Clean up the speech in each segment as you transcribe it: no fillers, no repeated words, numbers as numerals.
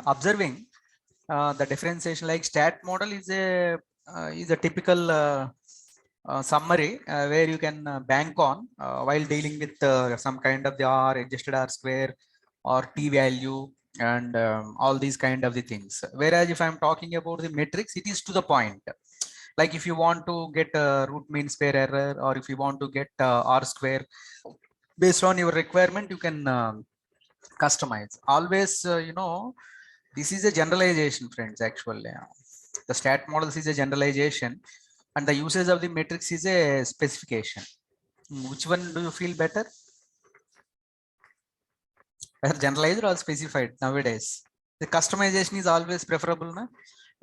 observing the differentiation, like stat model is a typical summary where you can bank on while dealing with some kind of the R, adjusted R square or T value and all these kind of the things. Whereas if I'm talking about the metrics, it is to the point. Like if you want to get root mean square error, or if you want to get R square, based on your requirement, you can customize. Always, this is a generalization, friends. Actually, the stat models is a generalization, and the usage of the matrix is a specification. Which one do you feel better? Whether generalized or specified nowadays? The customization is always preferable, na?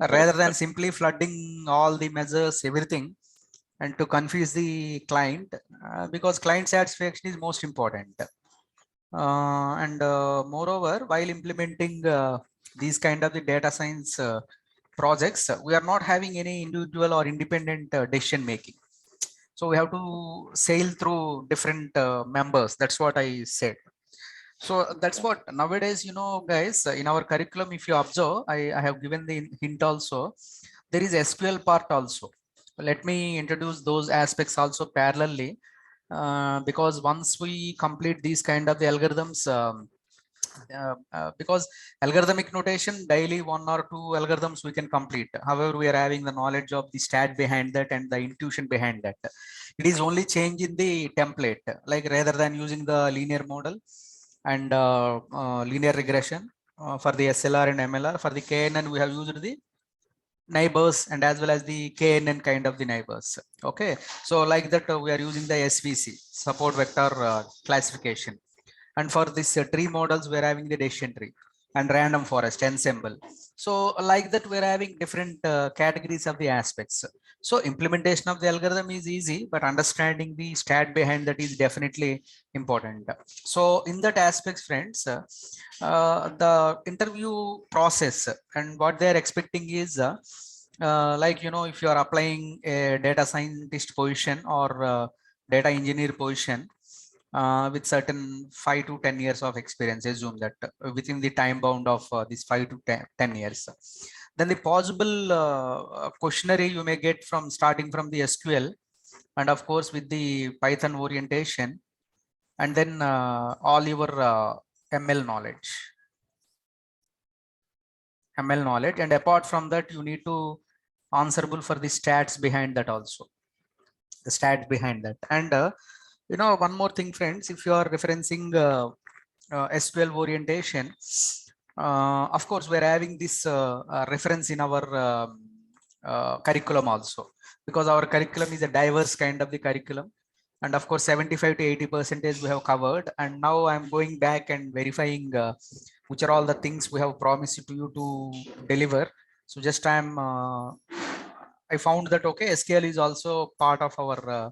Rather than simply flooding all the measures, everything, and to confuse the client, because client satisfaction is most important. Moreover, while implementing these kind of the data science projects, we are not having any individual or independent decision making. So we have to sail through different members. That's what I said. So that's what nowadays, guys, in our curriculum, if you observe, I have given the hint also. There is SQL part also. Let me introduce those aspects also parallelly, because once we complete these kind of the algorithms, because algorithmic notation, daily 1 or 2 algorithms we can complete. However, we are having the knowledge of the stat behind that and the intuition behind that. It is only change in the template, like rather than using the linear model and linear regression for the SLR and MLR. For the KNN, we have used the neighbors and as well as the KNN kind of the neighbors. Okay, so like that we are using the SVC, support vector classification. And for this tree models, we're having the decision tree and random forest ensemble. So like that, we're having different categories of the aspects. So implementation of the algorithm is easy, but understanding the stat behind that is definitely important. So in that aspects, friends, the interview process and what they're expecting is like, if you are applying a data scientist position or data engineer position, with certain 5 to 10 years of experience, assume that within the time bound of this 5 to 10 years, then the possible questionnaire you may get from starting from the SQL, and of course with the Python orientation, and then all your ML knowledge, and apart from that, you need to answerable for the stats behind that also, the stats behind that. And one more thing, friends, if you are referencing SQL orientation, of course, we're having this reference in our curriculum also, because our curriculum is a diverse kind of the curriculum. And of course, 75 to 80% we have covered. And now I'm going back and verifying which are all the things we have promised to you to deliver. So just I found that, okay, SQL is also part of our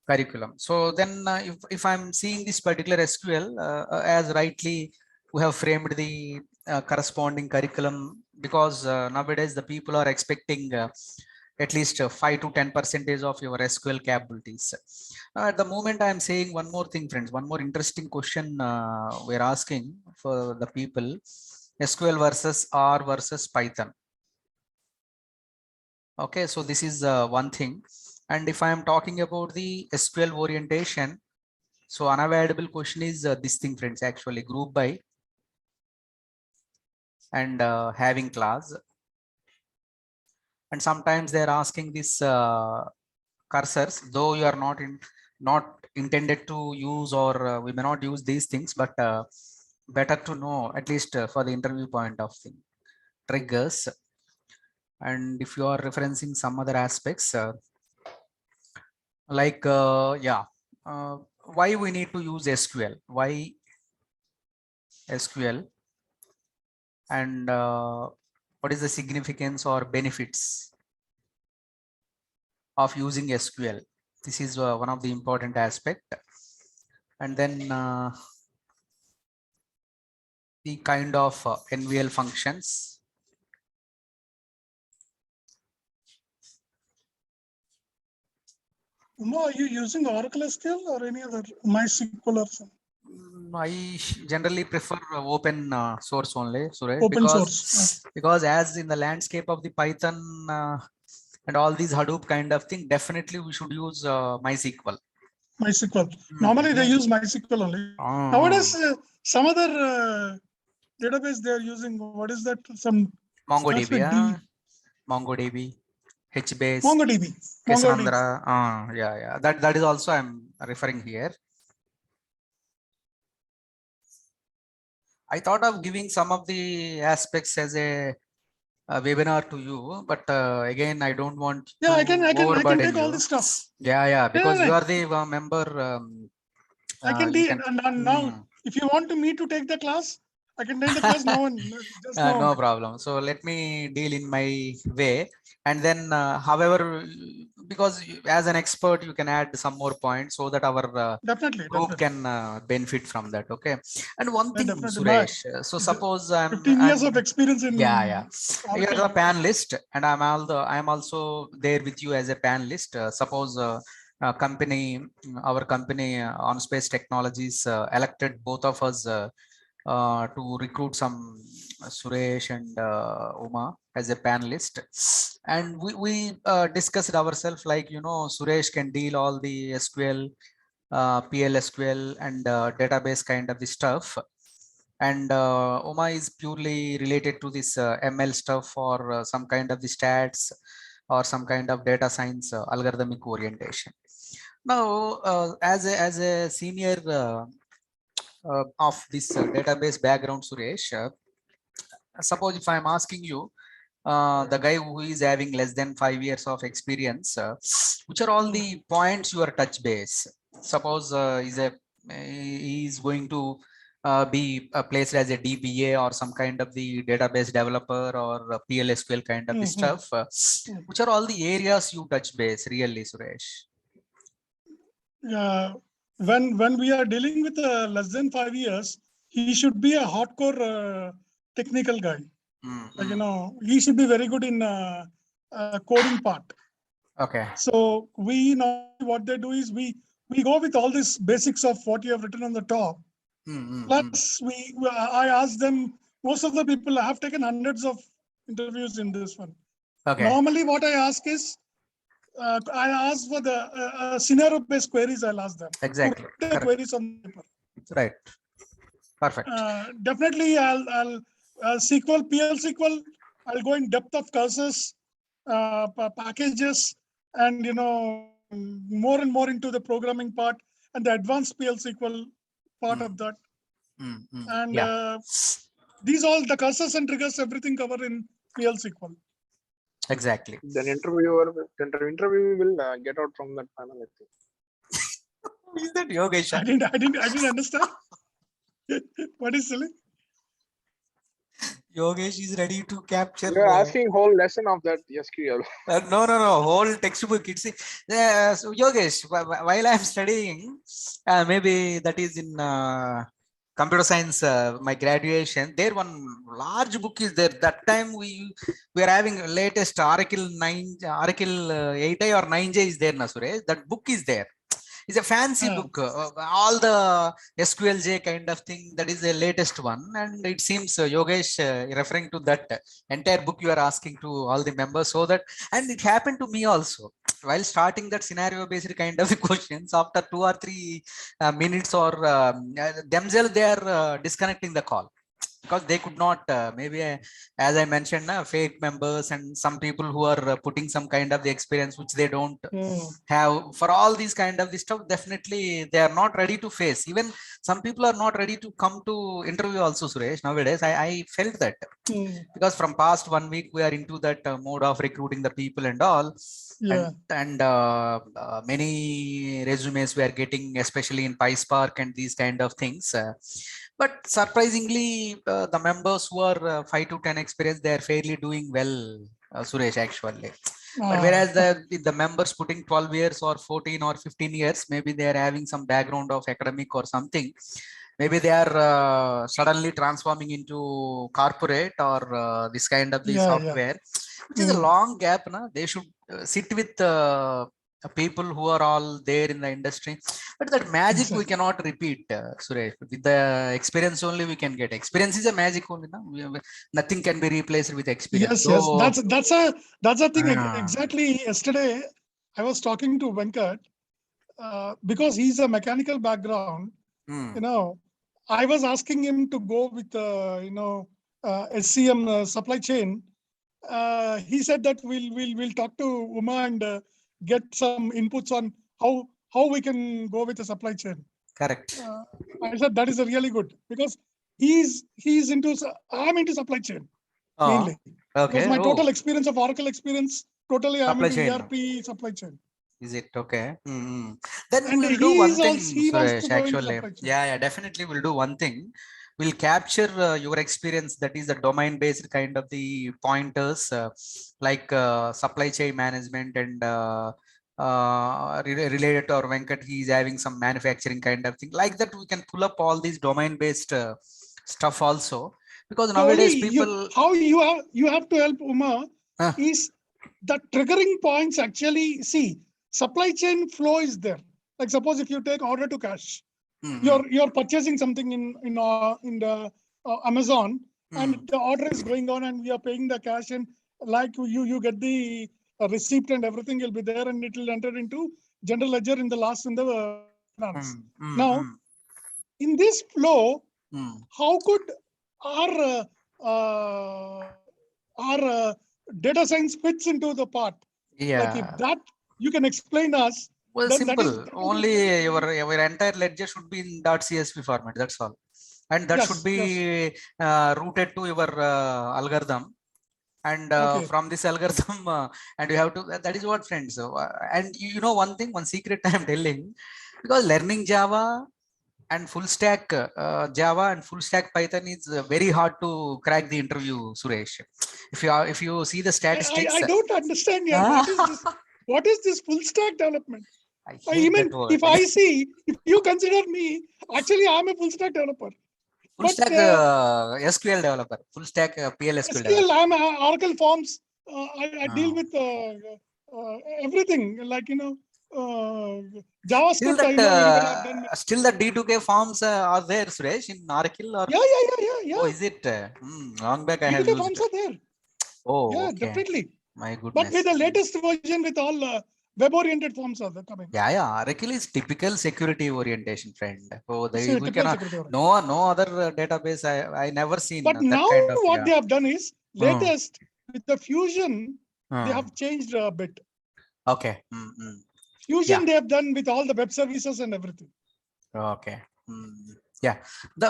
curriculum. So then if I'm seeing this particular SQL, as rightly we have framed the corresponding curriculum, because nowadays the people are expecting at least 5 to 10% of your SQL capabilities. At the moment, I'm saying one more thing, friends, one more interesting question we're asking for the people: SQL versus R versus Python. Okay, so this is one thing. And if I am talking about the SQL orientation, so unavoidable question is this thing, friends, actually group by and having class. And sometimes they're asking this cursors, though you are not intended to use, or we may not use these things, but better to know, at least for the interview point of thing, triggers. And if you are referencing some other aspects, like why we need to use SQL, why SQL, and what is the significance or benefits of using SQL. This is one of the important aspect. And then the kind of NVL functions. Are you using Oracle SQL or any other MySQL or something? I generally prefer open source only, Suresh, Open source. because as in the landscape of the Python and all these Hadoop kind of thing, definitely we should use MySQL. MySQL. Normally they use MySQL only. Nowadays, some other database they are using. What is that? Some MongoDB, MongoDB, HBase, MongoDB. Cassandra. Yeah. That is also I'm referring here. I thought of giving some of the aspects as a webinar to you, but again, I don't want to I can overburden take all you. this stuff. Yeah, because you are the member. I can take, and now if you want me to take the class, I can take the class. No problem. So let me deal in my way, and then however, because as an expert you can add some more points so that our group can benefit from that. Okay. And one thing, Suresh, so suppose 15 years of experience in you are the panelist and I'm also there with you as a panelist. Suppose our company On Space Technologies elected both of us to recruit some Suresh and Uma as a panelist, and we discussed ourselves like, Suresh can deal all the SQL, PLSQL and database kind of the stuff, and Uma is purely related to this ML stuff or some kind of the stats or some kind of data science algorithmic orientation. Now, as a senior of this database background, Suresh, suppose if I'm asking you, the guy who is having less than 5 years of experience, which are all the points you are touch base? Suppose he is going to be placed as a DBA or some kind of the database developer or PLSQL kind of the stuff. Which are all the areas you touch base really, Suresh? When we are dealing with less than 5 years, he should be a hardcore technical guy. Like, he should be very good in coding part. Okay. So what they do is we go with all these basics of what you have written on the top. Plus, I ask them. Most of the people, I have taken hundreds of interviews in this one. Okay. Normally, what I ask is, I ask for the scenario-based queries. I'll ask them. Exactly. The queries on paper. Right. Perfect. Definitely, I'll SQL, PL SQL. I'll go in depth of cursors, packages, and more and more into the programming part and the advanced PL SQL part of that. And these all the cursors and triggers, everything covered in PL SQL. Exactly. Then interview will get out from that panel, I think. Is that Yogesh? I didn't understand. What is silly? Yogesh is ready to capture. We are asking whole lesson of that SQL. No. Whole textbook. It's so Yogesh. While I'm studying, maybe that is in computer science. My graduation. There one large book is there. That time we are having latest Oracle 8 or 9J is there, na Suresh. That book is there. It's a fancy book, all the SQLJ kind of thing. That is the latest one, and it seems Yogesh referring to that entire book you are asking to all the members, so that, and it happened to me also while starting that scenario based kind of questions. After 2 or 3 minutes or themselves they are disconnecting the call, because they could not maybe as I mentioned fake members and some people who are putting some kind of the experience which they don't have for all these kind of the stuff. Definitely they are not ready to face. Even some people are not ready to come to interview also, Suresh, nowadays. I felt that because from past 1 week we are into that mode of recruiting the people and all. And many resumes we are getting, especially in PySpark and these kind of things. But surprisingly, the members who are 5 to 10 experience, they are fairly doing well, Suresh, actually. But whereas the members putting 12 years or 14 or 15 years, maybe they are having some background of academic or something. Maybe they are suddenly transforming into corporate or this kind of the software, which is a long gap. They should sit with people who are all there in the industry. But that magic we cannot repeat, Suresh. With the experience only we can get. Experience is a magic only. No? Nothing can be replaced with experience. Yes, So, that's a thing. Exactly. Yesterday, I was talking to Venkat because he's a mechanical background. You know, I was asking him to go with SCM supply chain. He said that we'll talk to Uma and get some inputs on how we can go with the supply chain. correct. I said that is a really good because he's into I'm into supply chain mainly. Okay. Because my total experience of Oracle experience, totally I'm Supply into chain. ERP supply chain. Is it okay? Then And we'll do one thing, he wants Suresh. to go into Actually, supply chain. yeah, definitely we'll do one thing. We'll capture your experience, that is the domain-based kind of the pointers, like supply chain management and related to our Venkat, he's having some manufacturing kind of thing. Like that, we can pull up all these domain-based stuff also, because So nowadays people you have to help Uma is the triggering points. Actually, see, supply chain flow is there. Like suppose if you take order to cash, you're purchasing something in the Amazon, and the order is going on, and we are paying the cash, and like you get the receipt and everything will be there, and it will enter into general ledger in the last in the finance. Now, in this flow, how could our data science fits into the part? Yeah. Like if that you can explain us. Well, Then simple. Only your entire ledger should be in .csv format. That's all, and that should be routed to your algorithm. And from this algorithm, and you have to. That is what, friends. And you know one thing, one secret I'm telling, because learning Java and full stack Java and full stack Python is very hard to crack the interview, Suresh. If you see the statistics, I don't understand yet. What is this? What is this full stack development? I mean, if you consider me, actually, I'm a full stack developer. Full stack SQL developer, full stack PLSQL developer. I'm Oracle Forms. I deal with everything, like JavaScript. Still the D2K forms are there, Suresh, in Oracle? Or? Yeah. Oh, is it? Long back I have D2K used. Forms are there. Oh, yeah, okay. Definitely. My goodness. But with the latest version, with all web-oriented forms are coming. Yeah. Oracle is typical security orientation, friend. So we cannot. No other database. I never seen. But that now kind of, what they have done is latest with the Fusion, they have changed a bit. Okay. Fusion they have done with all the web services and everything. Okay. Yeah,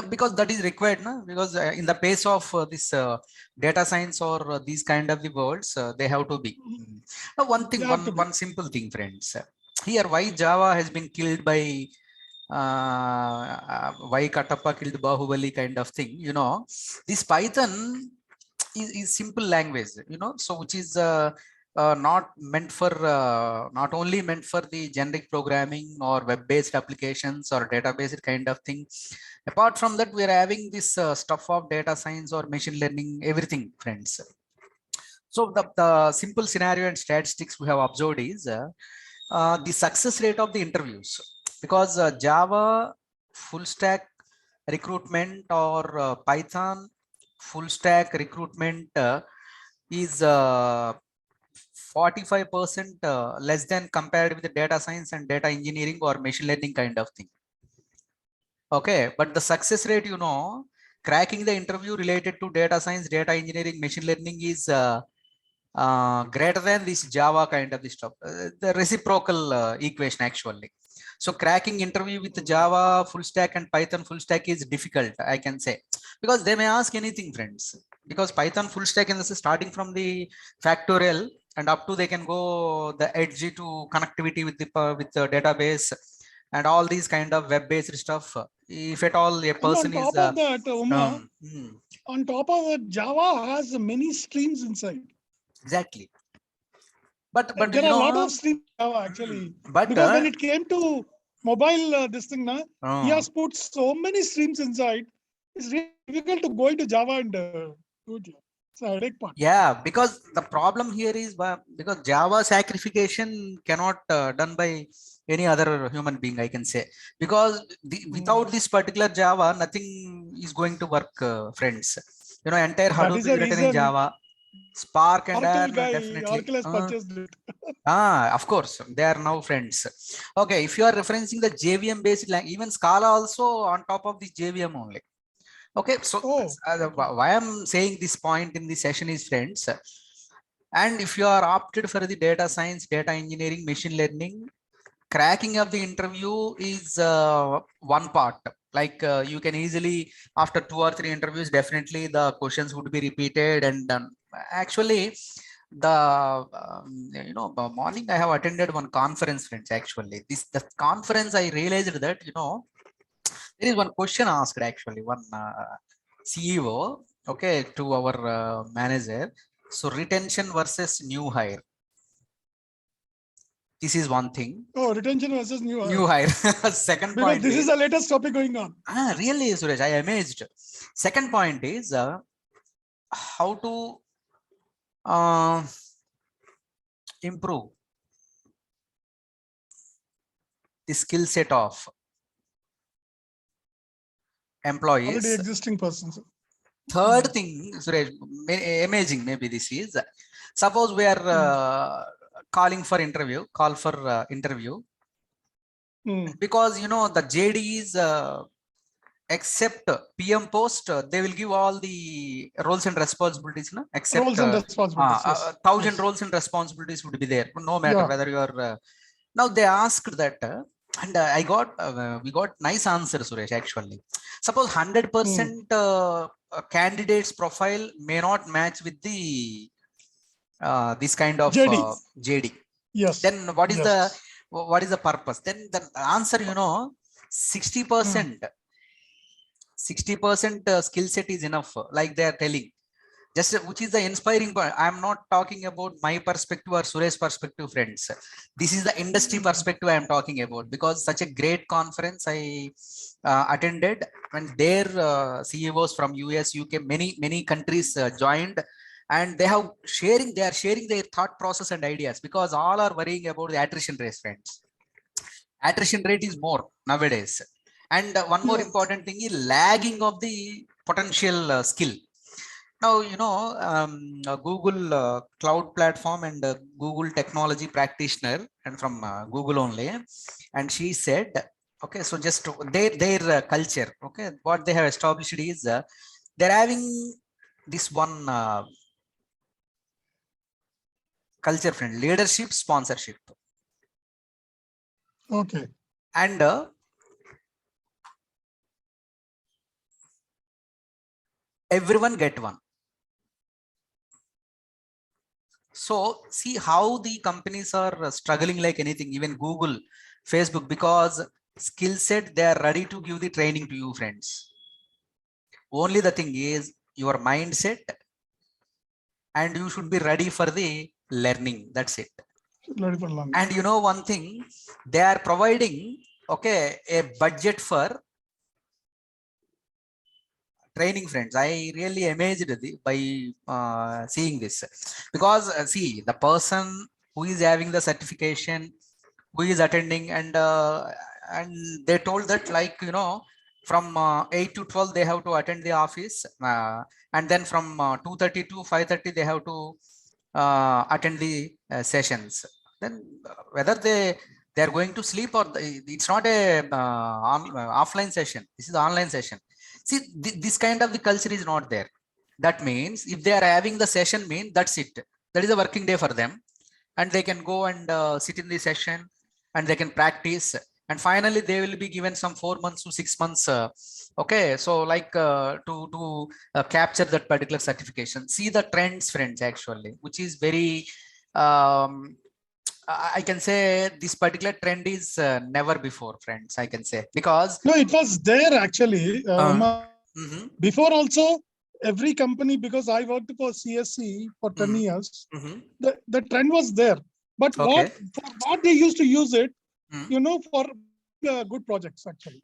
because that is required, no? Because in the pace of this data science or these kind of the words, they have to be. One thing, one simple thing, friends. Here, why Java has been killed by why Katappa killed Bahubali kind of thing. This Python is simple language. So which is not only meant for the generic programming or web-based applications or database kind of thing. Apart from that, we are having this stuff of data science or machine learning, everything, friends. So the simple scenario and statistics we have observed is the success rate of the interviews, because Java full stack recruitment or Python full stack recruitment is 45% less than compared with the data science and data engineering or machine learning kind of thing. Okay, but the success rate, cracking the interview related to data science, data engineering, machine learning is greater than this Java kind of this stuff. The reciprocal equation actually. So cracking interview with Java full stack and Python full stack is difficult, I can say, because they may ask anything, friends. Because Python full stack is starting from the factorial and up to they can go the edge to connectivity with the database and all these kind of web-based stuff. If at all a person is on top of that, Uma, on top of that, Java has many streams inside. Exactly. But there are a lot of streams in Java actually. But because when it came to mobile this thing, he has put so many streams inside. It's really difficult to go into Java and do it. It's a headache part. Yeah, because the problem here is because Java sacrification cannot done by any other human being, I can say, because without this particular Java, nothing is going to work, friends. You know, entire That Hadoop is is the written in reason Java. Spark and Oracle ARM guy, definitely. Oracle has purchased it. Of course, they are now friends. Okay, if you are referencing the JVM based language, even Scala also on top of the JVM only. Okay, so why I'm saying this point in the session is, friends, and if you are opted for the data science, data engineering, machine learning, cracking of the interview is one part. Like you can easily, after 2 or 3 interviews, definitely the questions would be repeated. And actually, the morning I have attended one conference, friends. Actually, the conference I realized that there is one question asked, actually, one CEO, okay, to our manager. So retention versus new hire. This is one thing. Oh, retention versus new hire. New hire. Second Because point this is the latest topic going on. Really, Suresh, I am amazed. Second point is how to improve the skill set of employees. Already existing persons. Third thing, Suresh, amazing. Maybe this is, suppose we are calling for interview, interview, because the JD is except PM post, they will give all the roles and responsibilities, no? Except roles and responsibilities. Yes. 1,000 roles and responsibilities would be there, no matter whether you are. Now they asked that, and we got nice answer, Suresh. Actually, suppose 100% candidate's profile may not match with the this kind of JD. Yes. Then what is the purpose? Then the answer, 60%. 60% skill set is enough, like they are telling. Just which is the inspiring point. I'm not talking about my perspective or Suresh's perspective, friends. This is the industry perspective I am talking about, because such a great conference I attended, and their CEOs from US, UK, many countries joined, and they are sharing their thought process and ideas, because all are worrying about the attrition rate, friends. Attrition rate is more nowadays. And one more important thing is lagging of the potential skill. Now, Google cloud platform and Google technology practitioner, and from Google only, and she said, okay, so just their culture, okay, what they have established is they're having this one culture, friend, leadership, sponsorship. Okay. And everyone get one. So see how the companies are struggling like anything, even Google, Facebook, because skill set, they are ready to give the training to you, friends. Only the thing is your mindset, and you should be ready for the learning. That's it. Ready for learning. And one thing, they are providing, okay, a budget for training, friends. I really amazed by seeing this, because see, the person who is having the certification, who is attending, and they told that, like, from 8 to 12 they have to attend the office, and then from 2:30 to 5:30 they have to attend the sessions. Then whether they are going to sleep, or it's not a offline session, this is online session. See, this kind of the culture is not there. That means if they are having the session, that's it. That is a working day for them, and they can go and sit in the session, and they can practice, and finally they will be given some 4 months to 6 months. Okay, so like to capture that particular certification. See the trends, friends, actually, which is very I can say this particular trend is never before, friends, I can say, because no, it was there actually. Before also, every company, because I worked for CSC for 10 years, the trend was there. But what they used to use it, for good projects, actually.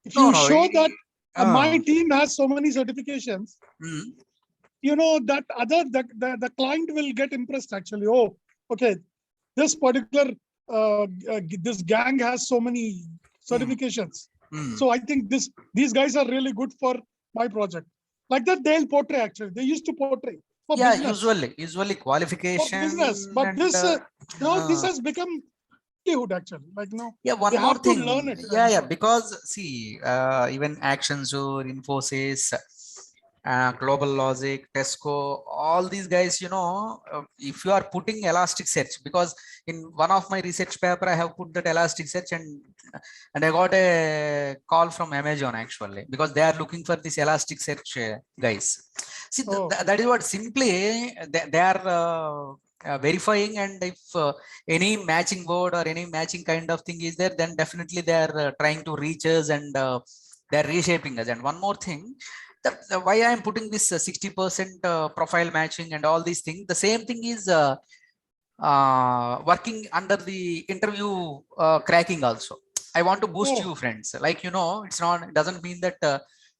If you show that my team has so many certifications, that the client will get impressed actually. Oh, okay, this particular this gang has so many certifications. So I think these guys are really good for my project. Like that, they'll portray actually. They used to portray for business. Usually qualification. For business, but and, this this has become livelihood actually. Like one they more have to thing. learn it. Because see, even Accenture, Infosys, Global Logic, Tesco, all these guys, if you are putting Elasticsearch, because in one of my research paper, I have put that Elasticsearch and I got a call from Amazon actually, because they are looking for this Elasticsearch guys. See, that is what simply they are verifying, and if any matching word or any matching kind of thing is there, then definitely they are trying to reach us, and they are reshaping us. And one more thing, why I am putting this 60% profile matching and all these things, the same thing is working under the interview cracking also. I want to boost you friends, like it's not, it doesn't mean that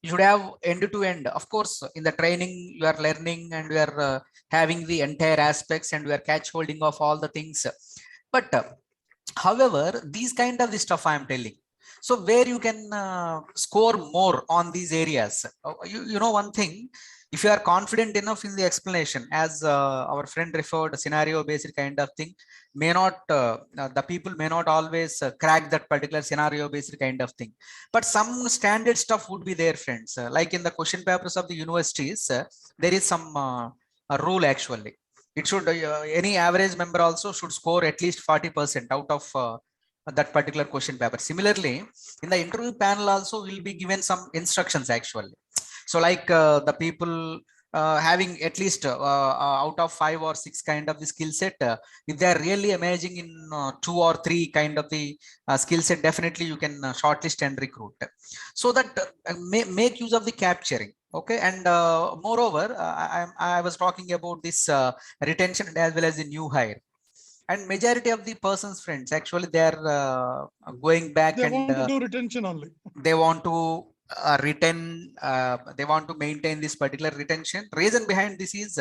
you should have end to end. Of course, in the training you are learning and you are having the entire aspects and you are catch holding of all the things, but however, these kind of the stuff I am telling, so where you can score more on these areas. You know one thing, if you are confident enough in the explanation, as our friend referred, scenario based kind of thing, may not the people may not always crack that particular scenario based kind of thing, but some standard stuff would be there friends. Like in the question papers of the universities, there is some a rule actually. It should any average member also should score at least 40% out of that particular question paper. Similarly, in the interview panel also will be given some instructions actually. So like the people having at least out of 5 or 6 kind of the skill set, if they are really amazing in 2 or 3 kind of the skill set, definitely you can shortlist and recruit. So that make use of the capturing. Okay, and moreover, I was talking about this retention as well as the new hire. And majority of the person's friends actually they are going back, they and want to do retention only. They want to retain, they want to maintain this particular retention. Reason behind this is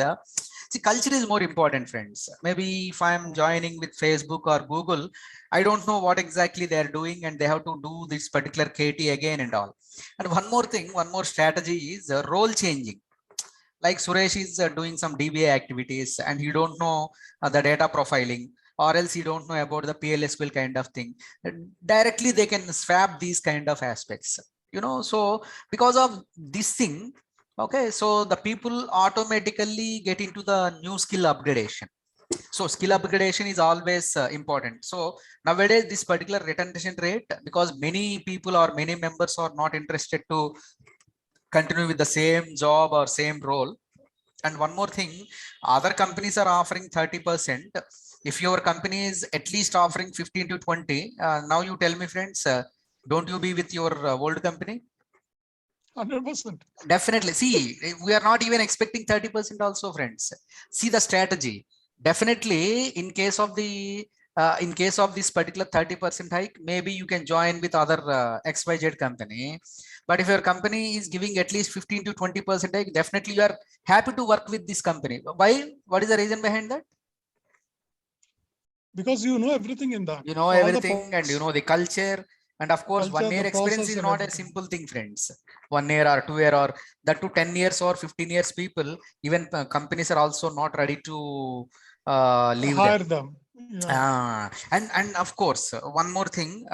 see, culture is more important friends. Maybe if I'm joining with Facebook or Google, I don't know what exactly they are doing, and they have to do this particular KT again and all. And one more thing, one more strategy is role changing. Like Suresh is doing some DBA activities and he don't know the data profiling, or else you don't know about the PLSQL kind of thing. Directly they can swap these kind of aspects, so because of this thing, okay, so the people automatically get into the new skill upgradation. So skill upgradation is always important. So nowadays this particular retention rate, because many people or many members are not interested to continue with the same job or same role. And one more thing, other companies are offering 30%. If your company is at least offering 15 to 20, now you tell me friends, don't you be with your old company? 100%. Definitely. See, we are not even expecting 30% also friends. See the strategy. Definitely in case of this particular 30% hike, maybe you can join with other XYZ company. But if your company is giving at least 15 to 20% hike, definitely you are happy to work with this company. Why? What is the reason behind that? Because you know everything in that. You know everything, and you know the culture. And of course, culture, 1 year experience is not a simple thing, friends. 1 year or 2 year or that to 10 years or 15 years people, even companies are also not ready to leave hire them. Yeah. And of course, one more thing,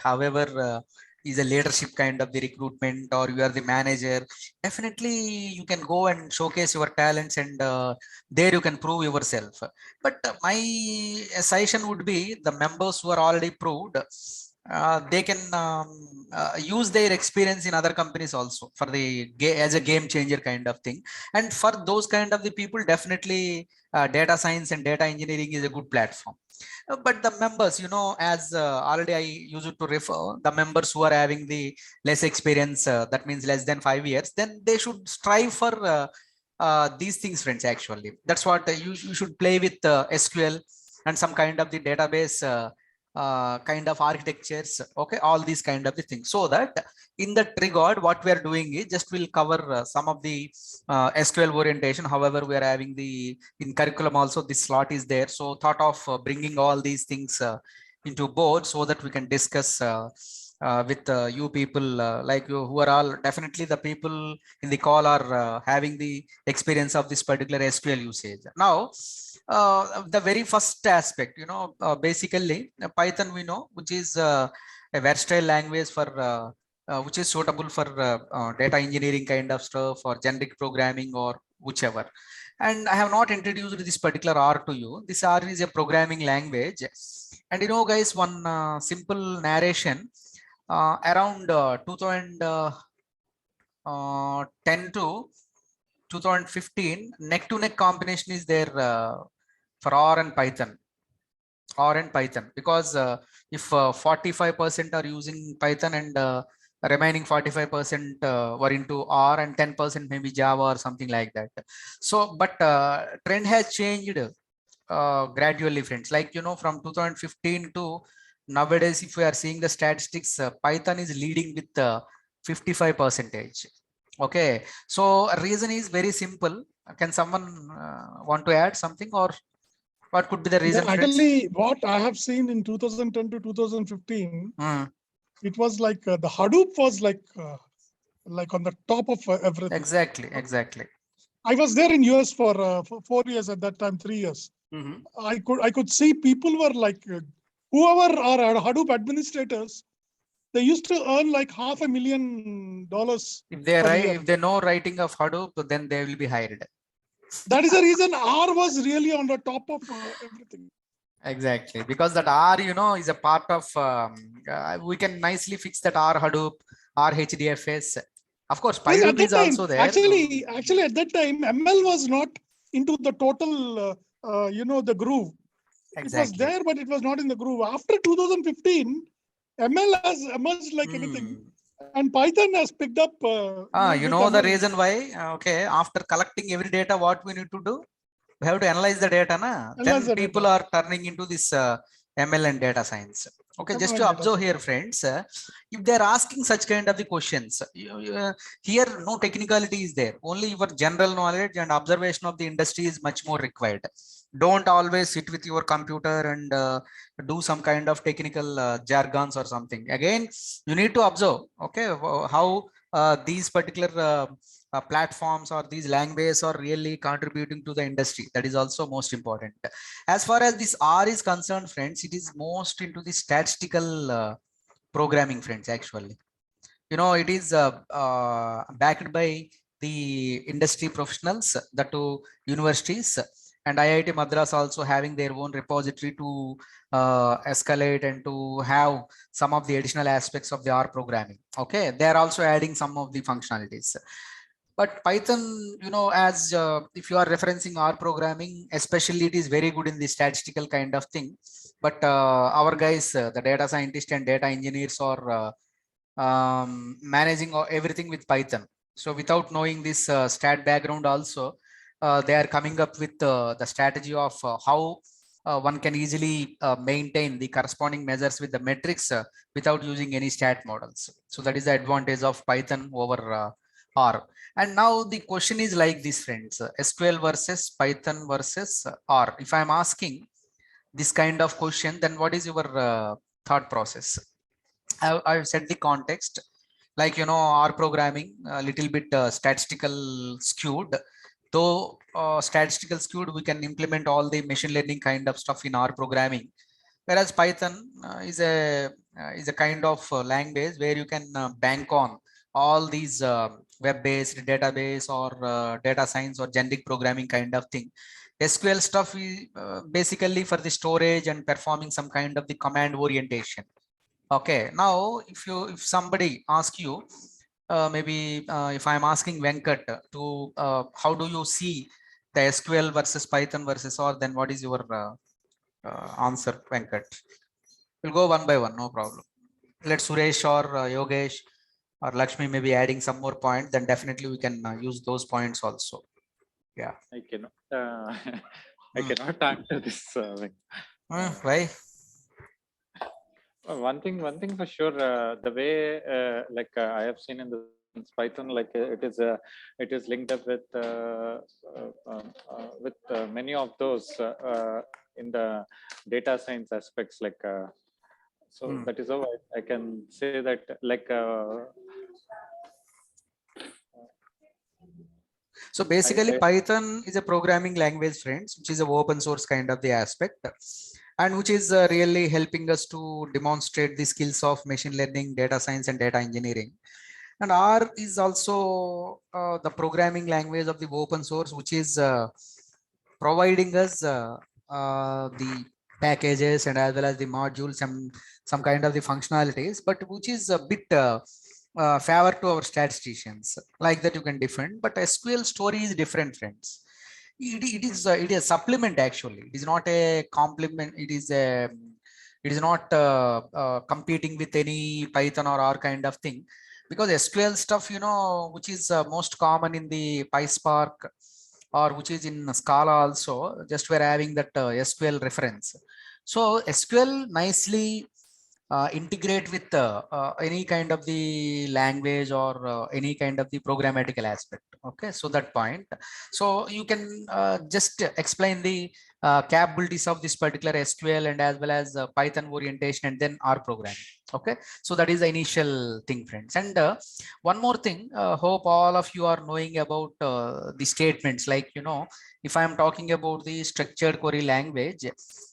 however, is a leadership kind of the recruitment, or you are the manager, definitely you can go and showcase your talents, and there you can prove yourself. But my suggestion would be the members who are already proved, they can use their experience in other companies also for the as a game changer kind of thing. And for those kind of the people, definitely data science and data engineering is a good platform. But the members, as already I used to refer, the members who are having the less experience, that means less than 5 years, then they should strive for these things, friends. Actually, that's what you should play with SQL and some kind of the database kind of architectures, okay, all these kind of the things. So that in that regard, what we are doing is just we'll cover some of the SQL orientation. However, we are having the in curriculum also this slot is there. So thought of bringing all these things into board so that we can discuss with you people like you who are all definitely the people in the call are having the experience of this particular SQL usage. Now, the very first aspect, basically Python we know, which is a versatile language for which is suitable for data engineering kind of stuff or generic programming or whichever. And I have not introduced this particular R to you. This R is a programming language. And guys, one simple narration around 2010 to 2015, neck-to-neck combination is there for R and Python. Because if 45% are using Python and remaining 45% were into R and 10% maybe Java or something like that. So, but trend has changed gradually, friends. Like, from 2015 to nowadays, if we are seeing the statistics, Python is leading with 55%. Okay, so reason is very simple. Can someone want to add something, or what could be the reason? Yeah, actually, what I have seen in 2010 to 2015, it was like the Hadoop was like on the top of everything. Exactly. I was there in US for 4 years at that time, 3 years. I could see people were like whoever are Hadoop administrators, they used to earn like $500,000. If they know writing of Hadoop, then they will be hired. That is the reason R was really on the top of everything. Exactly, because that R, is a part of, we can nicely fix that R Hadoop, R HDFS. Of course, PyHadoop is also there. Actually, at that time, ML was not into the total, the groove. Exactly. It was there, but it was not in the groove. After 2015, ML has emerged like anything. And Python has picked up. The reason why? Okay, after collecting every data, what we need to do? We have to analyze the data, then people are turning into this ML and data science. Okay, just to observe here, friends, if they are asking such kind of the questions, here no technicality is there. Only your general knowledge and observation of the industry is much more required. Don't always sit with your computer and do some kind of technical jargons or something. Again, you need to observe, okay, how these particular platforms or these languages are really contributing to the industry. That is also most important. As far as this R is concerned, friends, it is most into the statistical programming, friends. Actually, it is backed by the industry professionals, that to universities, and IIT Madras also having their own repository to escalate and to have some of the additional aspects of the R programming. Okay, they are also adding some of the functionalities. But Python, as if you are referencing R programming, especially it is very good in the statistical kind of thing. But our guys, the data scientists and data engineers are managing everything with Python. So without knowing this stat background also, they are coming up with the strategy of how one can easily maintain the corresponding measures with the metrics without using any stat models. So that is the advantage of Python over R. And now the question is like this, friends, SQL versus Python versus R. If I'm asking this kind of question, then what is your thought process? I've set the context, like, R programming a little bit statistical skewed. Though statistical skewed, we can implement all the machine learning kind of stuff in R programming. Whereas Python is a kind of language where you can bank on all these web-based database or data science or generic programming kind of thing. SQL stuff is basically for the storage and performing some kind of the command orientation. Okay, now if somebody asks you, maybe if I'm asking Venkat to how do you see the SQL versus Python versus R, then what is your answer, Venkat? We'll go one by one, no problem. Let Suresh or Yogesh or Lakshmi maybe adding some more points, then definitely we can use those points also. Yeah. I cannot. I cannot answer this. Why? One thing for sure, the way I have seen in the Python, it is linked up with many of those in the data science aspects. So that is how I can say that So basically, Python is a programming language, friends, which is an open source kind of the aspect, and which is really helping us to demonstrate the skills of machine learning, data science, and data engineering. And R is also the programming language of the open source, which is providing us the packages and as well as the modules and some kind of the functionalities, but which is a bit favor to our statisticians, like that you can defend. But SQL story is different, friends. It is a supplement. Actually, it is not a complement. It is not competing with any Python or R kind of thing, because SQL stuff, which is most common in the PySpark or which is in Scala also. Just we're having that SQL reference. So SQL nicely integrate with any kind of the language or any kind of the programmatical aspect. Okay, so that point. So you can just explain the capabilities of this particular SQL and as well as Python orientation and then R programming. Okay, so that is the initial thing, friends. And one more thing, hope all of you are knowing about the statements. Like, if I'm talking about the structured query language,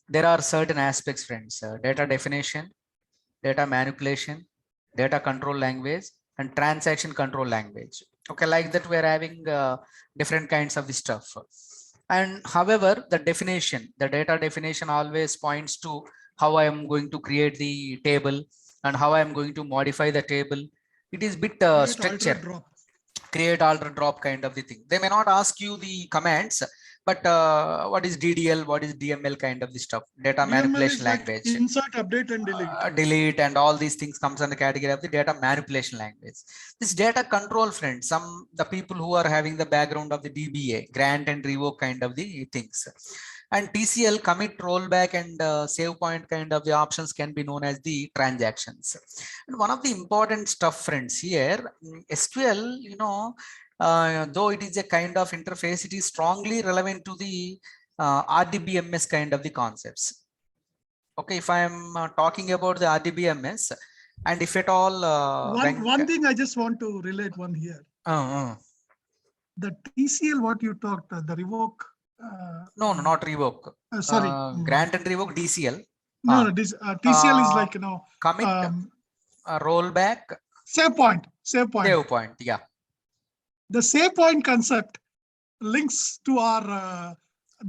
there are certain aspects, friends. Data definition, data manipulation, data control language, and transaction control language. Okay, like that we're having different kinds of the stuff. And however, the data definition always points to how I am going to create the table and how I am going to modify the table. It is bit structure. Create, alter, drop kind of the thing. They may not ask you the commands, but what is DDL, what is DML kind of the stuff, data DML manipulation is language. Like insert, update, and delete. Delete and all these things comes under the category of the data manipulation language. This data control, friends, the people who are having the background of the DBA, grant and revoke kind of the things. And TCL, commit, rollback, and save point kind of the options can be known as the transactions. And one of the important stuff, friends, here, SQL, though it is a kind of interface, it is strongly relevant to the RDBMS kind of the concepts. Okay, if I am talking about the RDBMS, and if at all... one thing I just want to relate one here. The TCL, what you talked, the revoke... no, not revoke. Sorry. Grant and revoke, DCL. No, this TCL is like, commit, rollback. Save point. Save point, yeah. The save point concept links to our...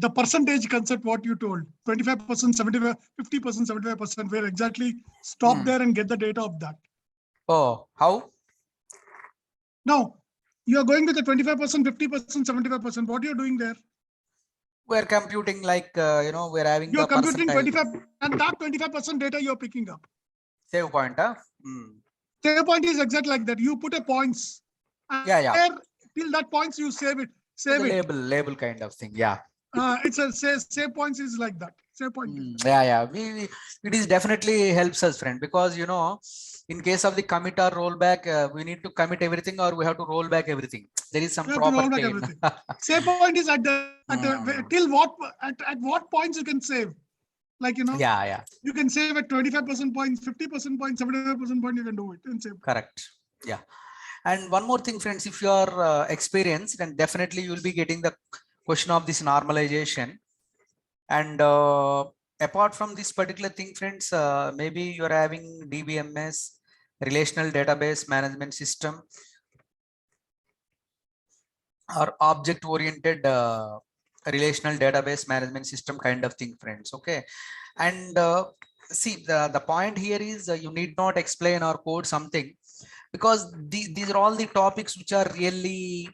the percentage concept, what you told, 25%, 75, 50%, 75%, where exactly stop there and get the data of that. Oh, how? Now, you are going with the 25%, 50%, 75%. What you're doing there? We're computing like, we're having you're computing 25, and that 25% data you're picking up. Save point, huh? Save point is exactly like that. You put a points. Yeah. There, till that points, you save it. Save it. Label kind of thing, yeah. It's a save points is like that. Save point. Yeah. It is definitely helps us, friend, because in case of the commit or rollback, we need to commit everything or we have to roll back everything. There is some proper chain. Save point is at till what points you can save. Like, Yeah. You can save at 25% points, 50% points, 75% point, you can do it and save. Correct. Yeah. And one more thing, friends, if you are experienced, then definitely you will be getting the question of this normalization. And apart from this particular thing, friends, maybe you are having DBMS, relational database management system, or object oriented relational database management system kind of thing, friends. Okay. And see, the point here is you need not explain or code something, because these are all the topics which are really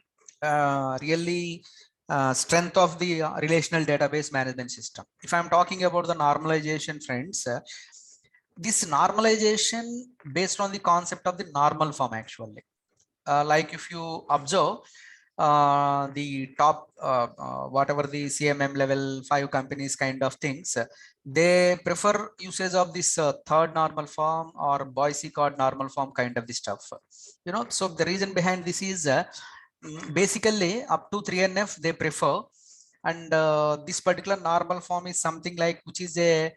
strength of the relational database management system. If I'm talking about the normalization, friends, this normalization based on the concept of the normal form, actually. Like if you observe, the top whatever the CMM level 5 companies kind of things, they prefer usage of this third normal form or Boise chord normal form kind of the stuff. You know, so the reason behind this is basically up to 3NF they prefer, and this particular normal form is something like which is a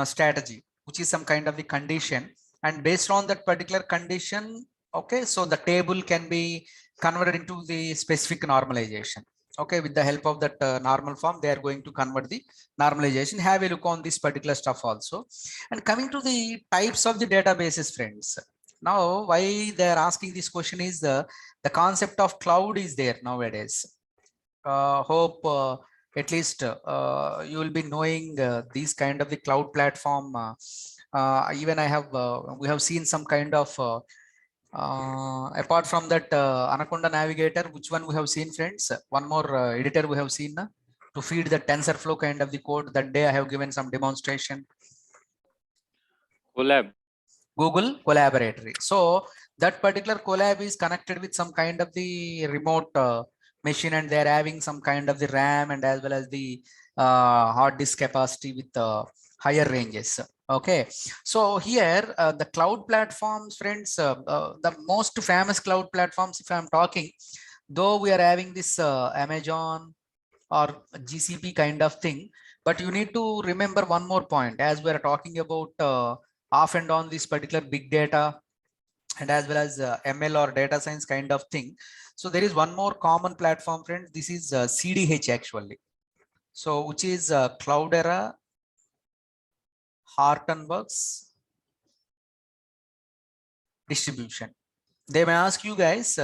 strategy, which is some kind of the condition, and based on that particular condition, okay, so the table can be converted into the specific normalization. Okay, with the help of that normal form, they are going to convert the normalization. Have a look on this particular stuff also. And coming to the types of the databases, friends. Now, why they are asking this question is the concept of cloud is there nowadays. Hope at least you will be knowing these kind of the cloud platform. Even I have we have seen some kind of apart from that Anaconda Navigator, which one we have seen, friends? One more editor we have seen to feed the TensorFlow kind of the code. That day I have given some demonstration. Colab. Google Collaboratory. So that particular collab is connected with some kind of the remote machine, and they're having some kind of the RAM and as well as the hard disk capacity with higher ranges. Okay, so here the cloud platforms, friends, the most famous cloud platforms, if I'm talking, though we are having this Amazon or GCP kind of thing, but you need to remember one more point as we are talking about off and on this particular big data and as well as ML or data science kind of thing. So there is one more common platform, friends. This is CDH actually. So which is Cloudera, Hortonworks distribution. They may ask you guys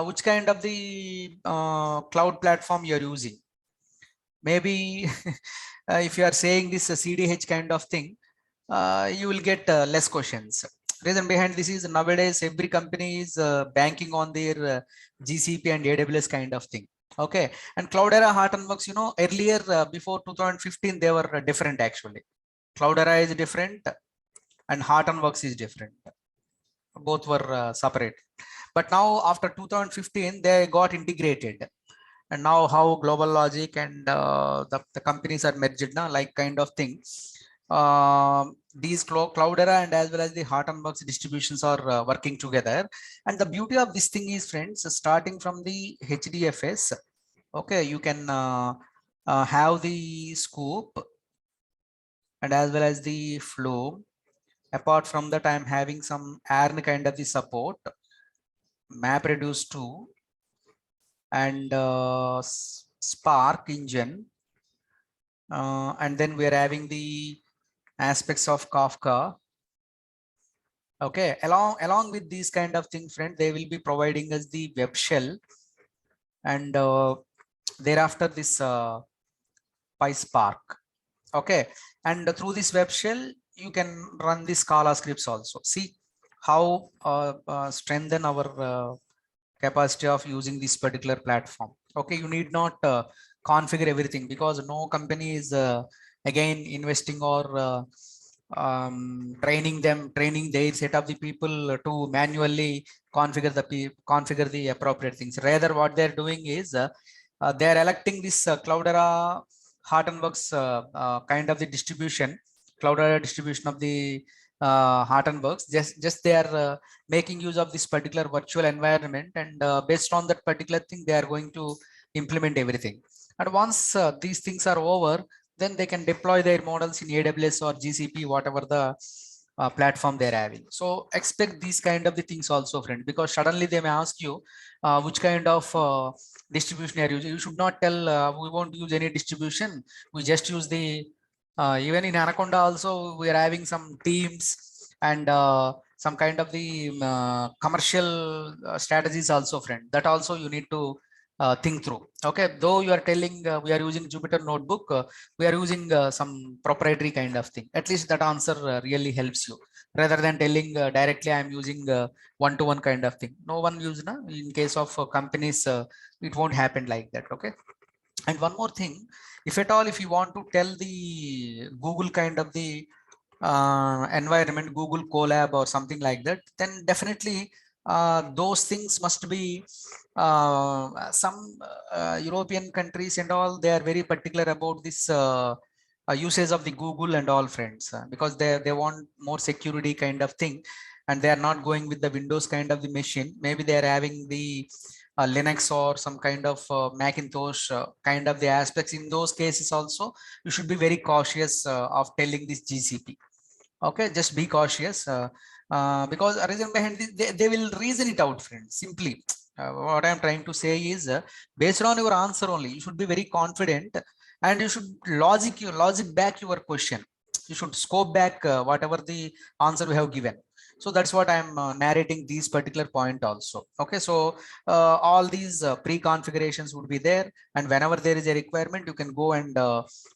which kind of the cloud platform you're using. Maybe if you are saying this CDH kind of thing, you will get less questions. Reason behind this is nowadays every company is banking on their GCP and AWS kind of thing. Okay, and Cloudera, Hortonworks, you know, earlier before 2015 they were different actually. Cloudera is different and Hortonworks is different. Both were separate, but now after 2015 they got integrated. And now how Global Logic and the companies are merged now, like kind of thing. These Cloudera and as well as the Hortonworks distributions are working together. And the beauty of this thing is, friends, starting from the HDFS, okay, you can have the scope and as well as the flow. Apart from that, I am having some ARN kind of the support, MapReduce 2, and Spark engine, and then we are having the aspects of Kafka. Okay, along with these kind of things, friend, they will be providing us the web shell, and thereafter this PySpark. Okay, and through this web shell you can run the Scala scripts also. See how strengthen our capacity of using this particular platform. Okay, you need not configure everything, because no company is again investing or training their set of the people to manually configure the appropriate things. Rather what they're doing is they're electing this Cloudera, Hortonworks kind of the distribution, Cloudera distribution of the Hortonworks. Just they are making use of this particular virtual environment, and based on that particular thing they are going to implement everything. And once these things are over, then they can deploy their models in AWS or GCP, whatever the platform they're having. So expect these kind of the things also, friend, because suddenly they may ask you which kind of distribution are you using. You should not tell we won't use any distribution, we just use the even in Anaconda also we are having some teams and some kind of the commercial strategies also, friend. That also you need to think through. Okay, though you are telling we are using Jupyter Notebook, we are using some proprietary kind of thing. At least that answer really helps you, rather than telling directly I am using one-to-one kind of thing. No one use na. In case of companies, it won't happen like that. Okay. And one more thing, if at all, if you want to tell the Google kind of the environment, Google Colab or something like that, then definitely those things must be some European countries and all, they are very particular about this usage of the Google and all, friends, because they want more security kind of thing, and they are not going with the Windows kind of the machine. Maybe they are having the Linux or some kind of Macintosh kind of the aspects. In those cases also, you should be very cautious of telling this GCP. Okay, just be cautious because a reason behind this, they will reason it out, friends. Simply, what I am trying to say is based on your answer only, you should be very confident, and you should logic back your question. You should scope back whatever the answer you have given. So that's what I'm narrating these particular point also. Okay, so all these pre-configurations would be there, and whenever there is a requirement, you can go and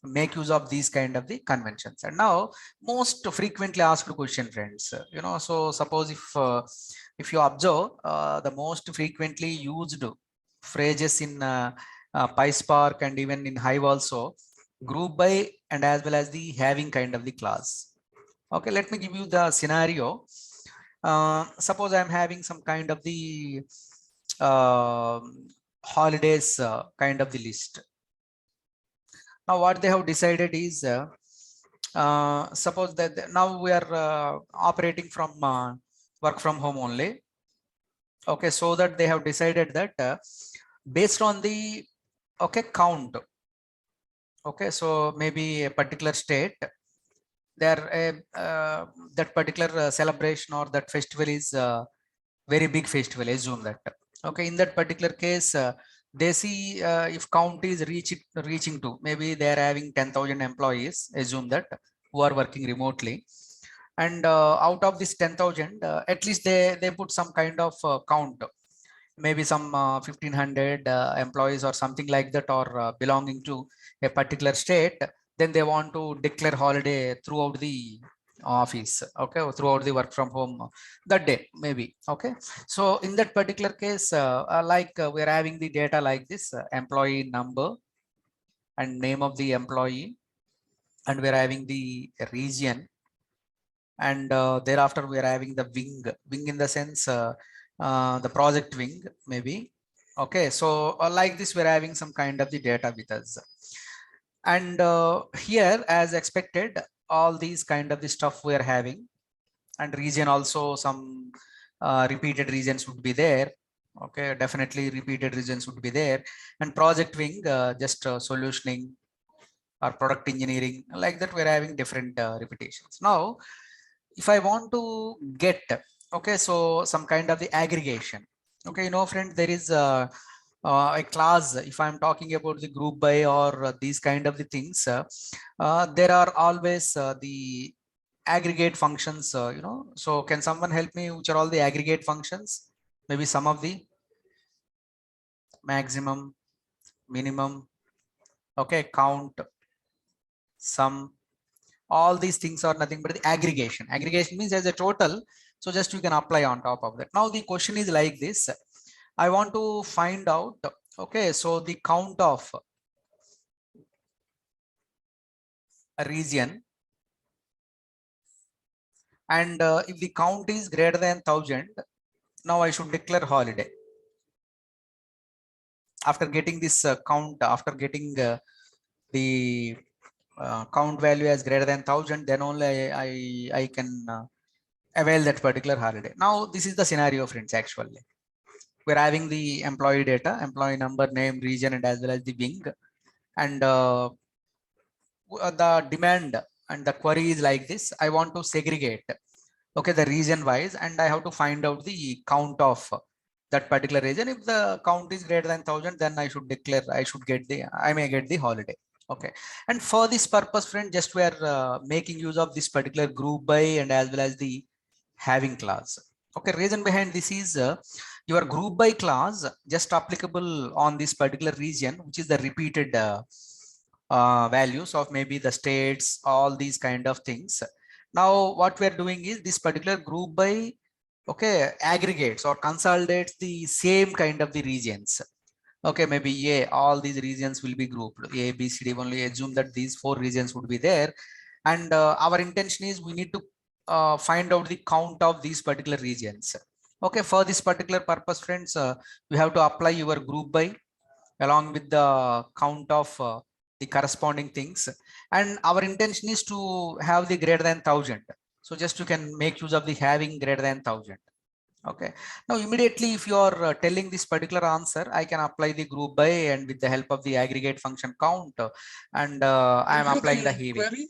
make use of these kind of the conventions. And now, most frequently asked question, friends, so suppose if you observe the most frequently used phrases in PySpark and even in Hive also, group by and as well as the having kind of the class. Okay, let me give you the scenario. Suppose I'm having some kind of the holidays kind of the list. Now what they have decided is suppose that now we are operating from work from home only. Okay, so that they have decided that based on the count. Okay, so maybe a particular state, there that particular celebration or that festival is very big festival, assume that. Okay, in that particular case, they see if count is reaching to, maybe they are having 10,000 employees, assume that, who are working remotely, and out of this 10,000, at least they put some kind of count, maybe some 1,500 employees or something like that, or belonging to a particular state. Then they want to declare holiday throughout the office, okay, or throughout the work from home that day, maybe. Okay, so in that particular case, we're having the data like this, employee number and name of the employee, and we're having the region, and thereafter we are having the wing in the sense the project wing, maybe. Okay, so like this, we're having some kind of the data with us, and here, as expected, all these kind of the stuff we are having, and region also, some repeated regions would be there. Okay, definitely repeated regions would be there, and project wing, just solutioning or product engineering, like that we're having different repetitions. Now if I want to get, okay, so some kind of the aggregation. Okay, friend, there is a class. If I'm talking about the group by or these kind of the things, there are always the aggregate functions, so can someone help me, which are all the aggregate functions? Maybe some of the maximum, minimum, okay, count, sum, all these things are nothing but the aggregation. Aggregation means as a total, so just you can apply on top of that. Now the question is like this, I want to find out, okay, so the count of a region, and if the count is greater than 1,000, now I should declare holiday. After getting this count, after getting the count value as greater than 1,000, then only I can avail that particular holiday. Now this is the scenario, friends. Actually, we're having the employee data, employee number, name, region, and as well as the wing, and the demand and the query is like this. I want to segregate, okay, the region wise, and I have to find out the count of that particular region. If the count is greater than 1,000, then I should declare, I may get the holiday. Okay, and for this purpose, friend, just we are making use of this particular group by and as well as the having class. Okay, reason behind this is your group by class just applicable on this particular region, which is the repeated values of maybe the states, all these kind of things. Now what we are doing is this particular group by, okay, aggregates or consolidates the same kind of the regions. Okay, maybe all these regions will be grouped A, B, C, D. Only assume that these 4 regions would be there, and our intention is we need to find out the count of these particular regions. Okay, for this particular purpose, friends, you have to apply your group by along with the count of the corresponding things. And our intention is to have the greater than 1000. So just you can make use of the having greater than 1000. Okay. Now immediately, if you are telling this particular answer, I can apply the group by and with the help of the aggregate function count, and I am applying the having. Query?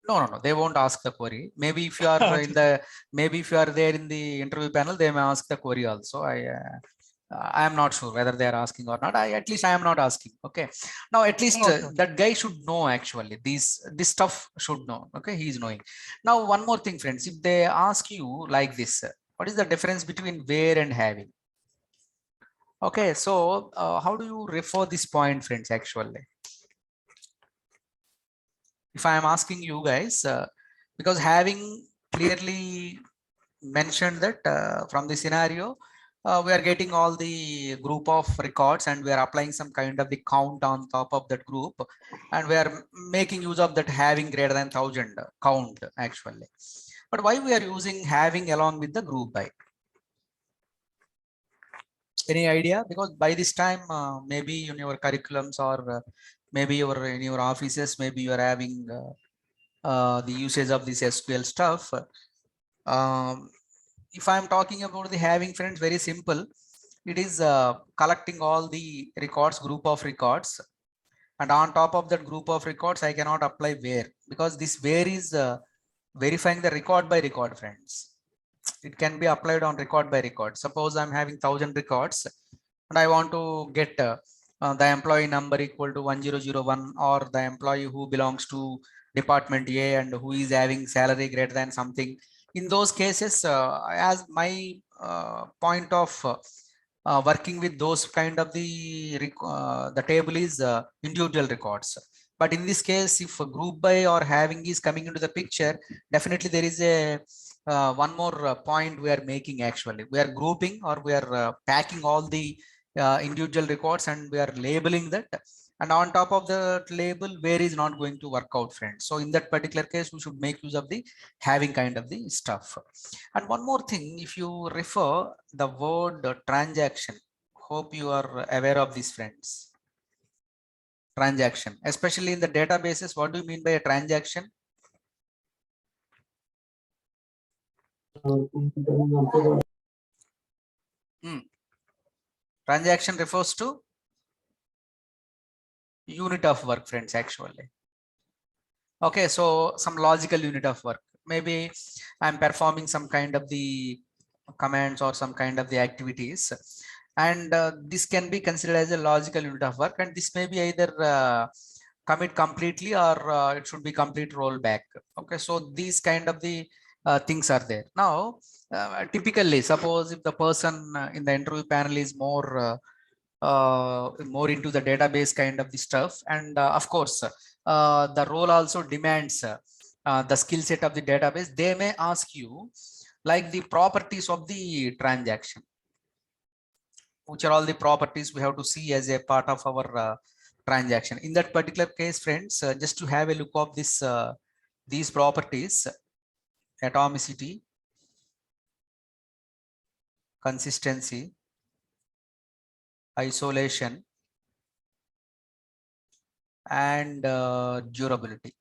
No, they won't ask the query. Maybe if you are in the, maybe if you are there in the interview panel, they may ask the query also. I am not sure whether they are asking or not. At least I am not asking. Okay. Now at least that guy should know actually. This stuff should know. Okay, he is knowing. Now one more thing, friends. If they ask you like this, what is the difference between where and having? Okay, so how do you refer this point, friends? Actually, if I am asking you guys, because having clearly mentioned that from the scenario, we are getting all the group of records and we are applying some kind of the count on top of that group, and we are making use of that having greater than 1000 count actually. But why we are using having along with the group by? Any idea? Because by this time, maybe in your curriculums or maybe in your offices, maybe you are having the usage of this SQL stuff. If I'm talking about the having, friends, very simple. It is collecting all the records, group of records, and on top of that group of records, I cannot apply where, because this where is verifying the record by record, friends. It can be applied on record by record. Suppose I'm having 1000 records and I want to get the employee number equal to 1001, or the employee who belongs to department A and who is having salary greater than something. In those cases, as my point of working with those kind of the table is individual records. But in this case, if a group by or having is coming into the picture, definitely there is a one more point we are making. Actually, we are grouping or we are packing all the individual records and we are labeling that, and on top of the label where is not going to work out, friends. So in that particular case, we should make use of the having kind of the stuff. And one more thing, if you refer the word transaction, hope you are aware of this, friends. Transaction, especially in the databases, what do you mean by a transaction? Transaction refers to unit of work, friends, actually. Okay, so some logical unit of work. Maybe I'm performing some kind of the commands or some kind of the activities, and this can be considered as a logical unit of work, and this may be either commit completely or it should be complete rollback. Okay, so these kind of the things are there. Now, typically, suppose if the person in the interview panel is more into the database kind of the stuff, and of course the role also demands the skill set of the database, they may ask you like the properties of the transaction. Which are all the properties we have to see as a part of our transaction. In that particular case, friends, just to have a look of this these properties: atomicity, consistency, isolation, and durability.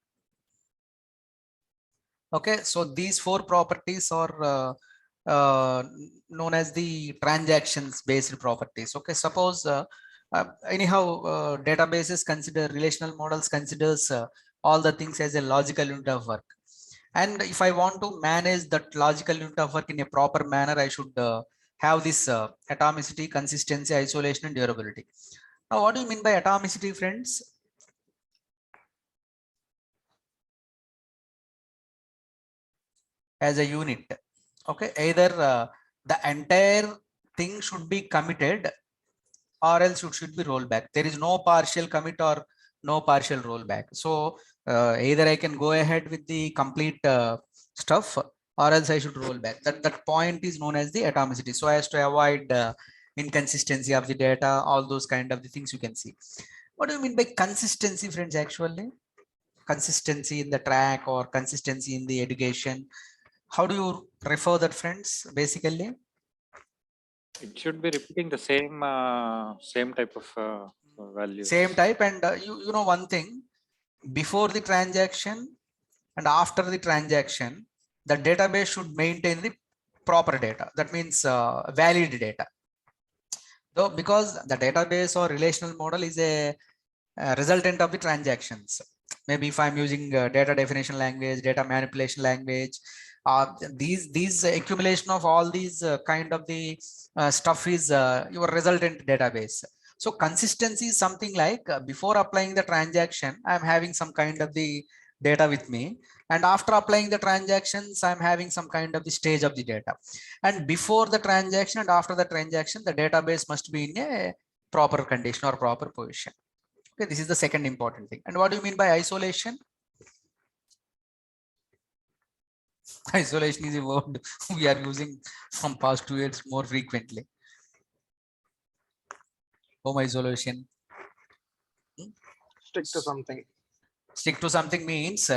Okay, so these four properties are known as the transactions based properties. Okay, suppose anyhow databases consider, relational models considers all the things as a logical unit of work, and if I want to manage that logical unit of work in a proper manner, I should have this atomicity, consistency, isolation, and durability. Now, what do you mean by atomicity, friends? As a unit. Okay, either the entire thing should be committed or else it should be rolled back. There is no partial commit or no partial rollback. So either I can go ahead with the complete stuff or else I should roll back. That point is known as the atomicity. So as to avoid inconsistency of the data, all those kind of the things you can see. What do you mean by consistency, friends? Actually, consistency in the track or consistency in the education. How do you refer that, friends? Basically, it should be repeating the same type of values. same type, and you know one thing, before the transaction and after the transaction, the database should maintain the proper data. That means valid data. So because the database or relational model is a resultant of the transactions. Maybe if I'm using data definition language, data manipulation language, these accumulation of all these kind of the stuff is your resultant database. So consistency is something like before applying the transaction, I'm having some kind of the data with me, and after applying the transactions, I'm having some kind of the stage of the data. And before the transaction and after the transaction, the database must be in a proper condition or proper position. Okay, this is the second important thing. And what do you mean by isolation? Isolation is a word we are using from past 2 years more frequently. Home isolation. Stick to something. Stick to something means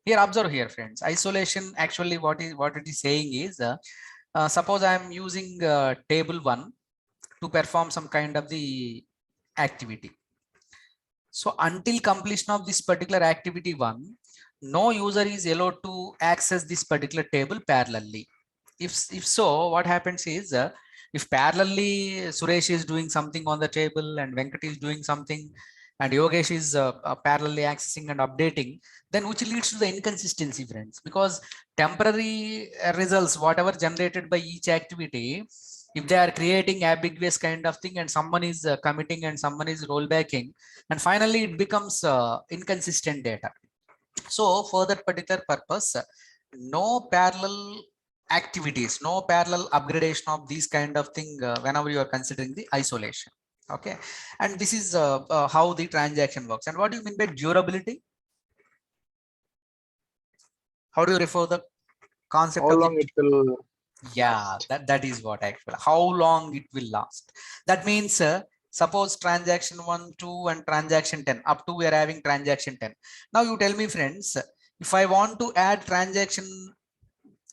here, observe here, friends. Isolation actually what it is saying is suppose I am using table 1 to perform some kind of the activity. So until completion of this particular activity 1, no user is allowed to access this particular table parallelly. If so, what happens is if parallelly Suresh is doing something on the table and Venkat is doing something and Yogesh is parallelly accessing and updating, then which leads to the inconsistency, friends, because temporary results, whatever generated by each activity, if they are creating ambiguous kind of thing and someone is committing and someone is rollbacking, and finally it becomes inconsistent data. So for that particular purpose, no parallel activities, no parallel upgradation of these kind of thing whenever you are considering the isolation. Okay, and this is how the transaction works. And what do you mean by durability? How do you refer the concept How of long the, it will? yeah, that is what actually, how long it will last. That means suppose transaction 1, 2 and transaction 10, up to we are having transaction 10. Now you tell me, friends, if I want to add transaction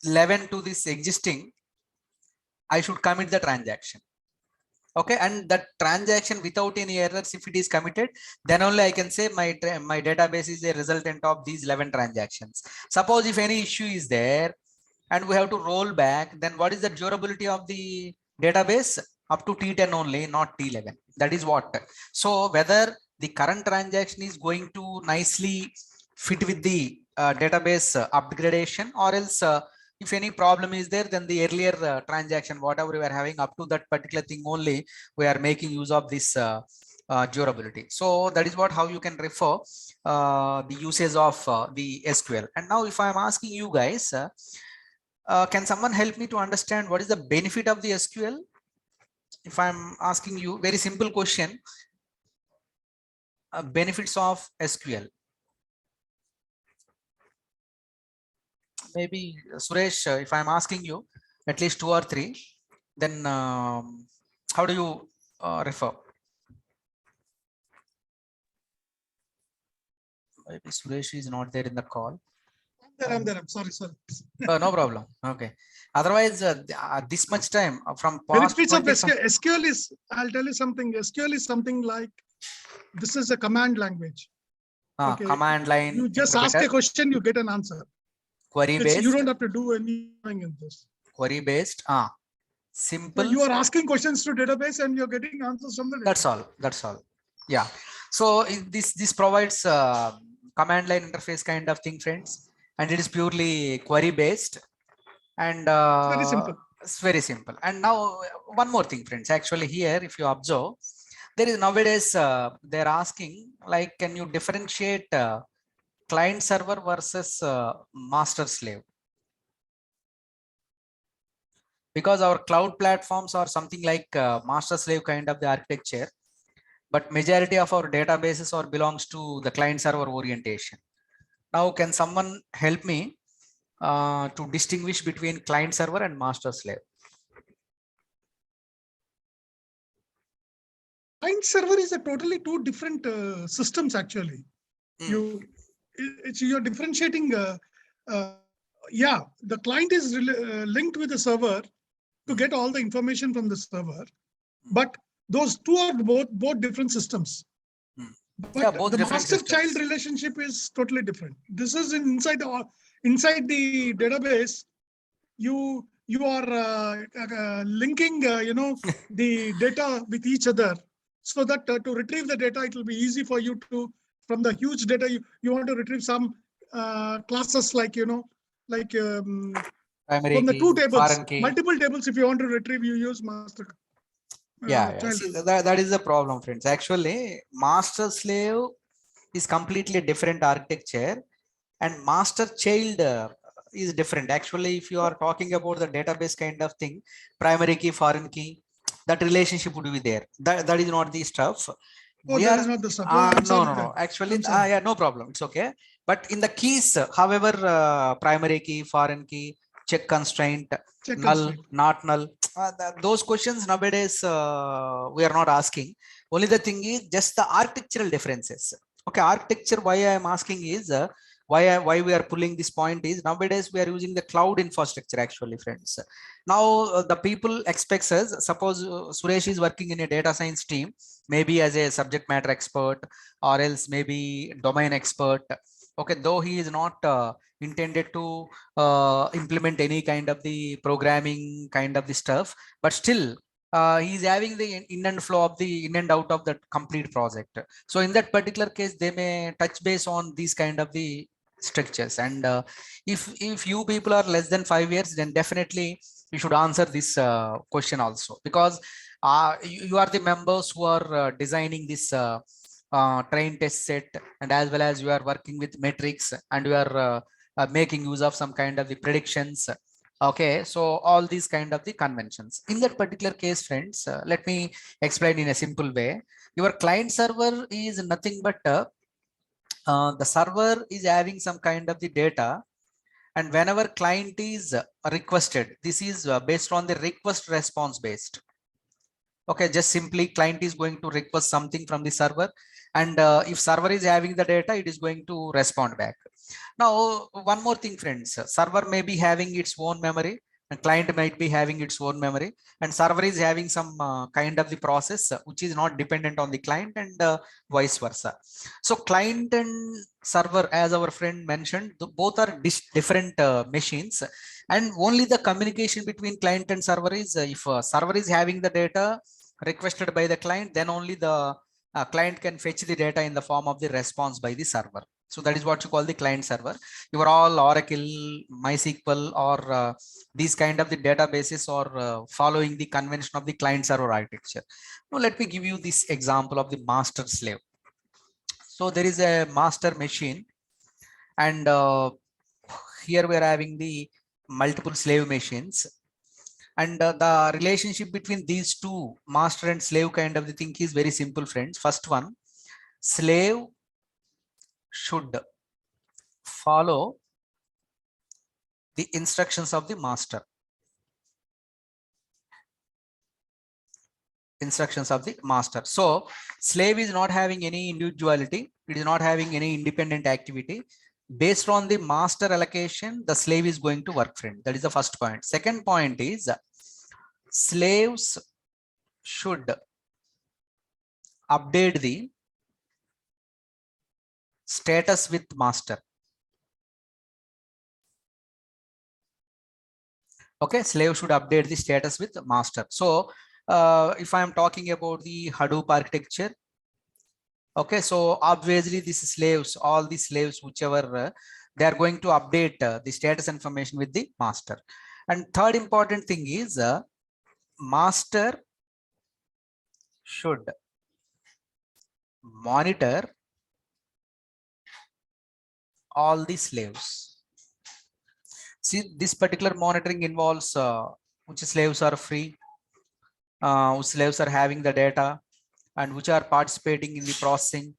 11 to this existing, I should commit the transaction. Okay, and that transaction without any errors, if it is committed, then only I can say my database is a resultant of these 11 transactions. Suppose if any issue is there and we have to roll back, then what is the durability of the database? Up to T10 only, not T11. That is what. So whether the current transaction is going to nicely fit with the database upgradation, or else if any problem is there, then the earlier transaction, whatever we are having up to that particular thing only, we are making use of this durability. So that is what, how you can refer the usage of the SQL. And now if I am asking you guys, can someone help me to understand what is the benefit of the SQL? If I'm asking you very simple question, benefits of SQL. Maybe Suresh, if I'm asking you at least 2 or 3, then how do you refer? Maybe Suresh is not there in the call. I'm there. I'm sorry. No problem. Okay. Otherwise, this much time from past benefits of SQL is, I'll tell you something. SQL is something like, this is a command language. Okay. Command line. You just ask a question, you get an answer. Query based. You don't have to do anything in this. Query based. Simple. So you are asking questions to database and you're getting answers from the database. That's all. That's all. Yeah. So this provides command line interface kind of thing, friends, and it is purely query based, and very simple. It's very simple. And now one more thing, friends. Actually, here, if you observe, there is nowadays they're asking, like, can you differentiate client server versus master slave? Because our cloud platforms are something like master slave kind of the architecture, but majority of our databases or belongs to the client server orientation. Now, can someone help me to distinguish between client server and master slave? Client server is a totally two different systems actually. You're differentiating yeah, the client is linked with the server to get all the information from the server, but those two are both different systems. But Yeah, both the different master-child systems. relationship is totally different. This is inside the database. You are linking the data with each other, so that to retrieve the data, it will be easy for you to, from the huge data, you want to retrieve some classes like Primary from the key, two tables, foreign key. multiple tables. If you want to retrieve, you use master. Yeah. See, that is the problem, friends. Actually, master slave is completely different architecture, and master child is different. Actually, if you are talking about the database kind of thing, primary key, foreign key, that relationship would be there. That is not the stuff. Oh, that is not the stuff. Oh, I'm sorry. No. Actually, sorry. yeah, no problem. It's okay. But in the keys, however, primary key, foreign key, check constraint, null, not null, those questions nowadays we are not asking. Only the thing is just the architectural differences. Okay, architecture. Why I am asking is why we are pulling this point is nowadays we are using the cloud infrastructure. Actually, friends. Now the people expects us. Suppose Suresh is working in a data science team, maybe as a subject matter expert, or else maybe domain expert. Okay, though he is not intended to implement any kind of the programming kind of the stuff, but still he is having the in and flow of the in and out of that complete project. So in that particular case, they may touch base on these kind of the structures. And if you people are less than 5 years, then definitely you should answer this question also, because you are the members who are designing this train test set, and as well as you are working with metrics, and you are making use of some kind of the predictions. Okay, so all these kind of the conventions. In that particular case, friends, let me explain in a simple way. Your client server is nothing but the server is having some kind of the data, and whenever client is requested, this is based on the request response based. Okay, just simply client is going to request something from the server, and if server is having the data, it is going to respond back. Now, one more thing, friends, server may be having its own memory, and client might be having its own memory, and server is having some kind of the process which is not dependent on the client, and vice versa. So client and server, as our friend mentioned, both are different machines, and only the communication between client and server is if server is having the data requested by the client, then only the client can fetch the data in the form of the response by the server. So that is what you call the client server. You are all Oracle, MySQL, or these kind of the databases, or following the convention of the client server architecture. Now let me give you this example of the master slave. So there is a master machine, and here we are having the multiple slave machines. And the relationship between these two, master and slave kind of the thing, is very simple, friends. First one, slave should follow the instructions of the master. Instructions of the master. So slave is not having any individuality. It is not having any independent activity. Based on the master allocation, the slave is going to work, friend. That is the first point. Second point is slaves should update the status with master. Okay, slave should update the status with master. So if I am talking about the Hadoop architecture, okay, so obviously these slaves, all the slaves, whichever, they are going to update the status information with the master. And third important thing is master should monitor all the slaves. See, this particular monitoring involves which slaves are free, which slaves are having the data, and which are participating in the processing.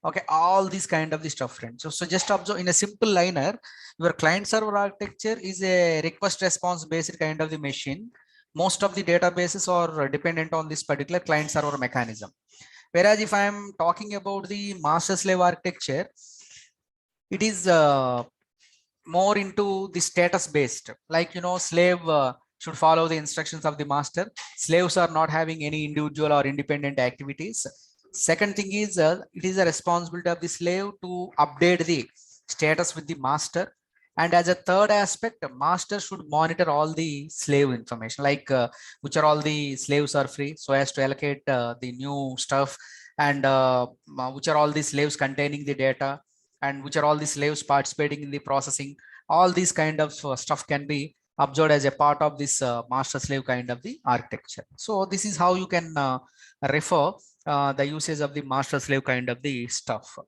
Okay, all these kind of the stuff, friends. So just observe in a simple liner, your client server architecture is a request response based kind of the machine. Most of the databases are dependent on this particular client server mechanism. Whereas if I am talking about the master slave architecture, it is more into the status based, like, you know, slave should follow the instructions of the master. Slaves are not having any individual or independent activities. Second thing is, it is a responsibility of the slave to update the status with the master. And as a third aspect, master should monitor all the slave information, like which are all the slaves are free, so as to allocate the new stuff, and which are all the slaves containing the data, and which are all the slaves participating in the processing. All these kind of stuff can be observed as a part of this master slave kind of the architecture. So this is how you can refer the usage of the master slave kind of the stuff.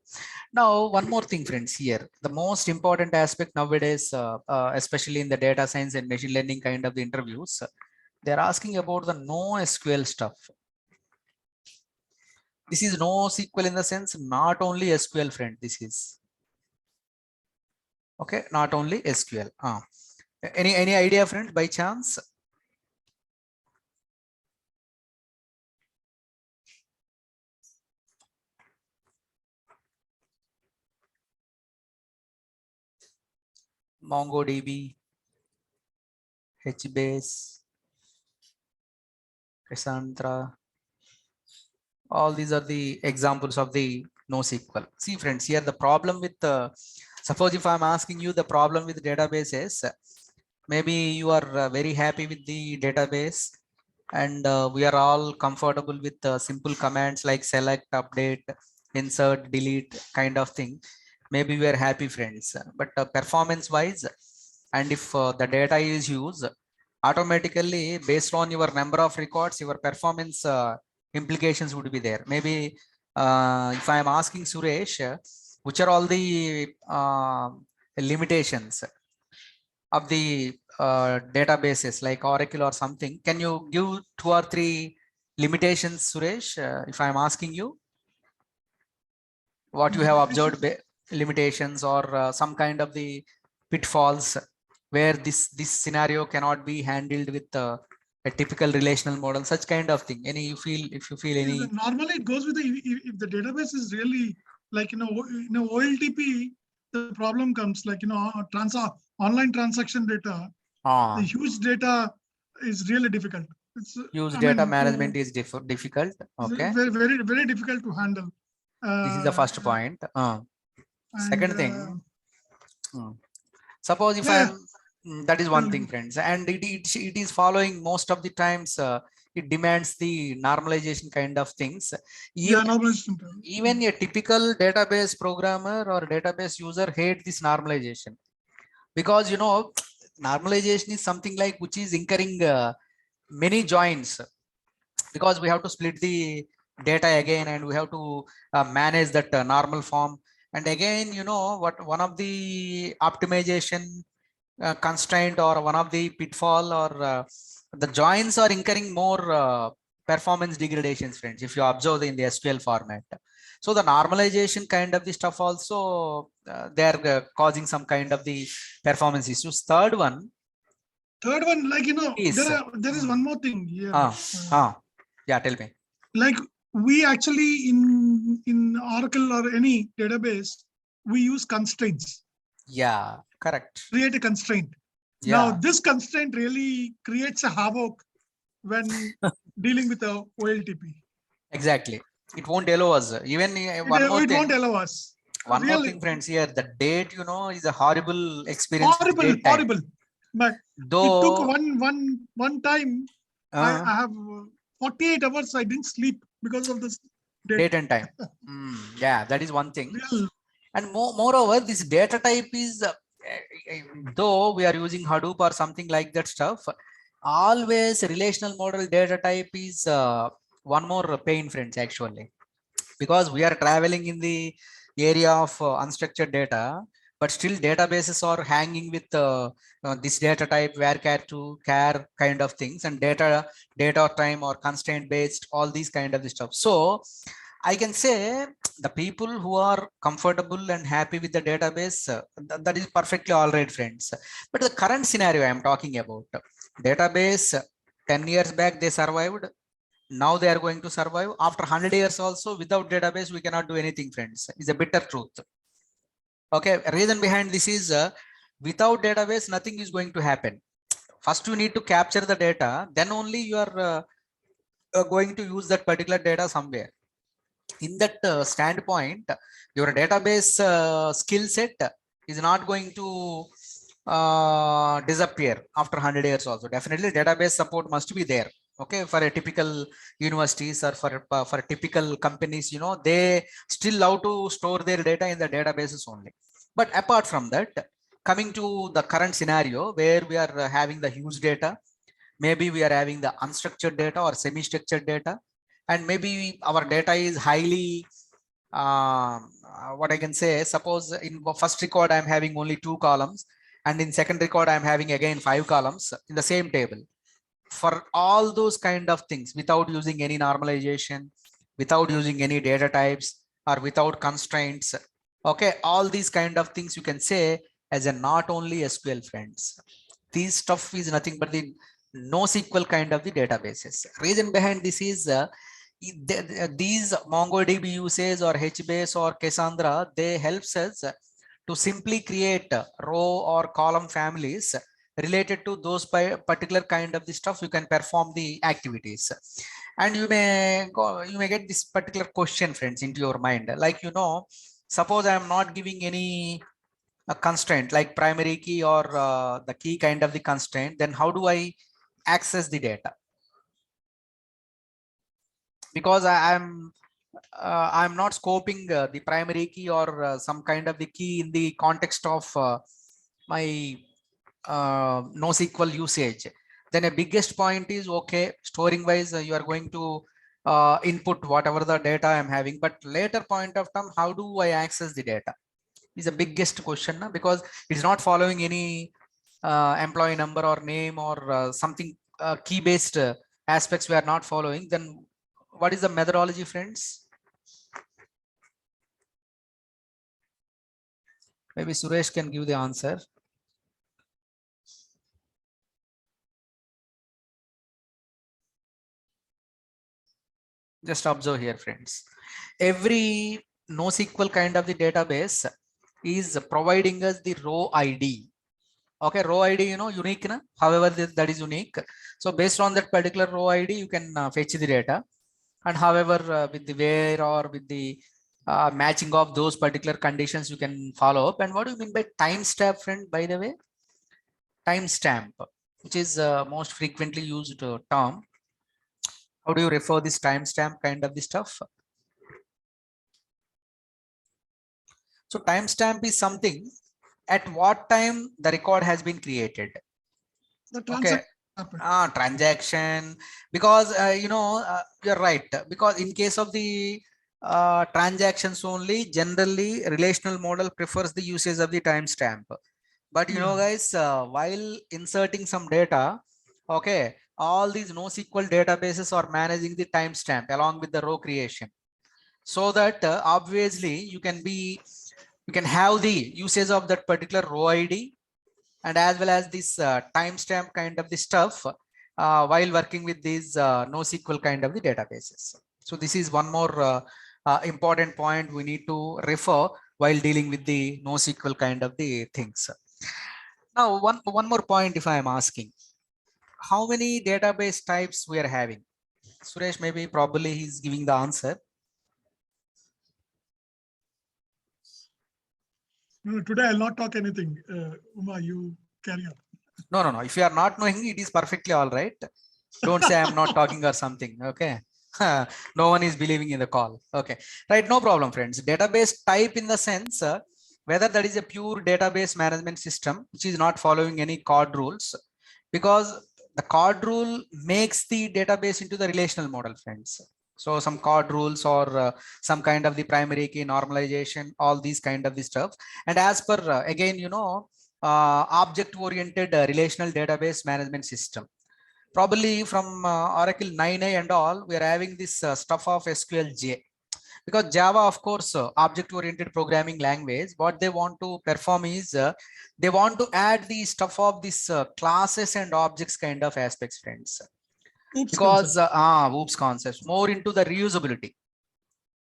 Now, one more thing, friends, here, the most important aspect nowadays, especially in the data science and machine learning kind of the interviews, they're asking about the NoSQL stuff. This is NoSQL in the sense, not only SQL, friend. This is okay, not only SQL. Any idea, friend, by chance? MongoDB, HBase, Cassandra. All these are the examples of the NoSQL. See, friends, here the problem with suppose if I'm asking you the problem with databases, maybe you are very happy with the database, and we are all comfortable with simple commands like select, update, insert, delete kind of thing. Maybe we are happy, friends, but performance wise, and if the data is used automatically based on your number of records, your performance implications would be there. Maybe if I am asking Suresh, which are all the limitations of the databases like Oracle or something, can you give 2 or 3 limitations, Suresh? If I am asking you what you have observed, limitations or some kind of the pitfalls where this scenario cannot be handled with a typical relational model, such kind of thing. If you feel any. Normally it goes with if the database is really like, OLTP, the problem comes like, online transaction data, the huge data is really difficult. Huge data management is difficult. Okay. Very, very, very difficult to handle. This is the first point. Second thing, suppose if that is one thing, friends, and it is following most of the times. It demands the normalization kind of things. Even a typical database programmer or database user hate this normalization, because normalization is something like which is incurring many joins, because we have to split the data again, and we have to manage that normal form. And again, what one of the optimization constraint or one of the pitfall or the joins are incurring more performance degradations, friends, if you observe in the SQL format. So the normalization kind of the stuff also, they are causing some kind of the performance issues. Third one, like, there is one more thing here. yeah, tell me. Like, we actually in Oracle or any database, we use constraints. Yeah, correct. Create a constraint. Yeah. Now, this constraint really creates a havoc when dealing with a OLTP. Exactly. It won't allow us. Even one more thing. It won't allow us. One more thing, friends, here, the date, is a horrible experience. Horrible. But it took one time. I have 48 hours I didn't sleep because of this date and time. Yeah, that is one thing. And moreover, this data type is, though we are using Hadoop or something like that stuff, always relational model data type is one more pain, friends, actually, because we are traveling in the area of unstructured data, but still databases are hanging with this data type, varchar2, char kind of things, and data time or constraint based, all these kind of stuff. So I can say the people who are comfortable and happy with the database, that is perfectly all right, friends. But the current scenario I am talking about, database 10 years back they survived. Now they are going to survive. After 100 years also, without database we cannot do anything, friends. It's a bitter truth. Okay, reason behind this is Without database, nothing is going to happen. First, you need to capture the data, then only you are going to use that particular data somewhere. In that standpoint, your database skill set is not going to disappear after 100 years also. Definitely database support must be there. Okay, for a typical universities or for typical companies, they still love to store their data in the databases only. But apart from that, coming to the current scenario where we are having the huge data, maybe we are having the unstructured data or semi-structured data, and maybe our data is highly what I can say, suppose in first record I'm having only 2 columns, and in second record I'm having again 5 columns in the same table. For all those kind of things, without using any normalization, without using any data types, or without constraints, okay, all these kind of things you can say as a not only SQL, friends. This stuff is nothing but the NoSQL kind of the databases. Reason behind this is these MongoDB uses or HBase or Cassandra, they helps us to simply create row or column families related to those particular kind of the stuff. You can perform the activities, and you may get this particular question, friends, into your mind, like, suppose I am not giving any a constraint like primary key or the key kind of the constraint, then how do I access the data? Because I'm not scoping the primary key or some kind of the key in the context of my NoSQL usage. Then a biggest point is, okay, storing wise, you are going to input whatever the data I'm having, but later point of time, how do I access the data is a biggest question, because it's not following any employee number or name or something key based aspects we are not following. Then what is the methodology, friends? Maybe Suresh can give the answer. Just observe here, friends. Every NoSQL kind of the database is providing us the row ID. Okay, row ID, unique, na? However, that is unique. So based on that particular row ID, you can fetch the data. And however, with the where or with the matching of those particular conditions, you can follow up. And what do you mean by timestamp, friend, by the way? Timestamp, which is most frequently used term. How do you refer this timestamp kind of the stuff? So timestamp is something at what time the record has been created. The transaction happened. Transaction, because you're right, because in case of the transactions only, generally relational model prefers the usage of the timestamp. But guys, while inserting some data, okay, all these NoSQL databases are managing the timestamp along with the row creation, so that obviously you can have the usage of that particular row ID and as well as this timestamp kind of the stuff while working with these NoSQL kind of the databases. So this is one more important point we need to refer while dealing with the NoSQL kind of the things. Now, one more point, if I am asking, how many database types we are having? Suresh, maybe probably he's giving the answer. No, today I'll not talk anything. Uma, you carry on. No. If you are not knowing, it is perfectly all right. Don't say I'm not talking or something. Okay. No one is believing in the call. Okay. Right. No problem, friends. Database type in the sense whether that is a pure database management system, which is not following any CORD rules, because the CORD rule makes the database into the relational model, friends. So some CORD rules or some kind of the primary key normalization, all these kind of the stuff. And as per again, object-oriented relational database management system. Probably from Oracle 9a and all, we are having this stuff of SQLJ. Because Java, of course, object-oriented programming language, what they want to perform is they want to add the stuff of this classes and objects kind of aspects, friends. Oops because concept. Oops concepts, more into the reusability.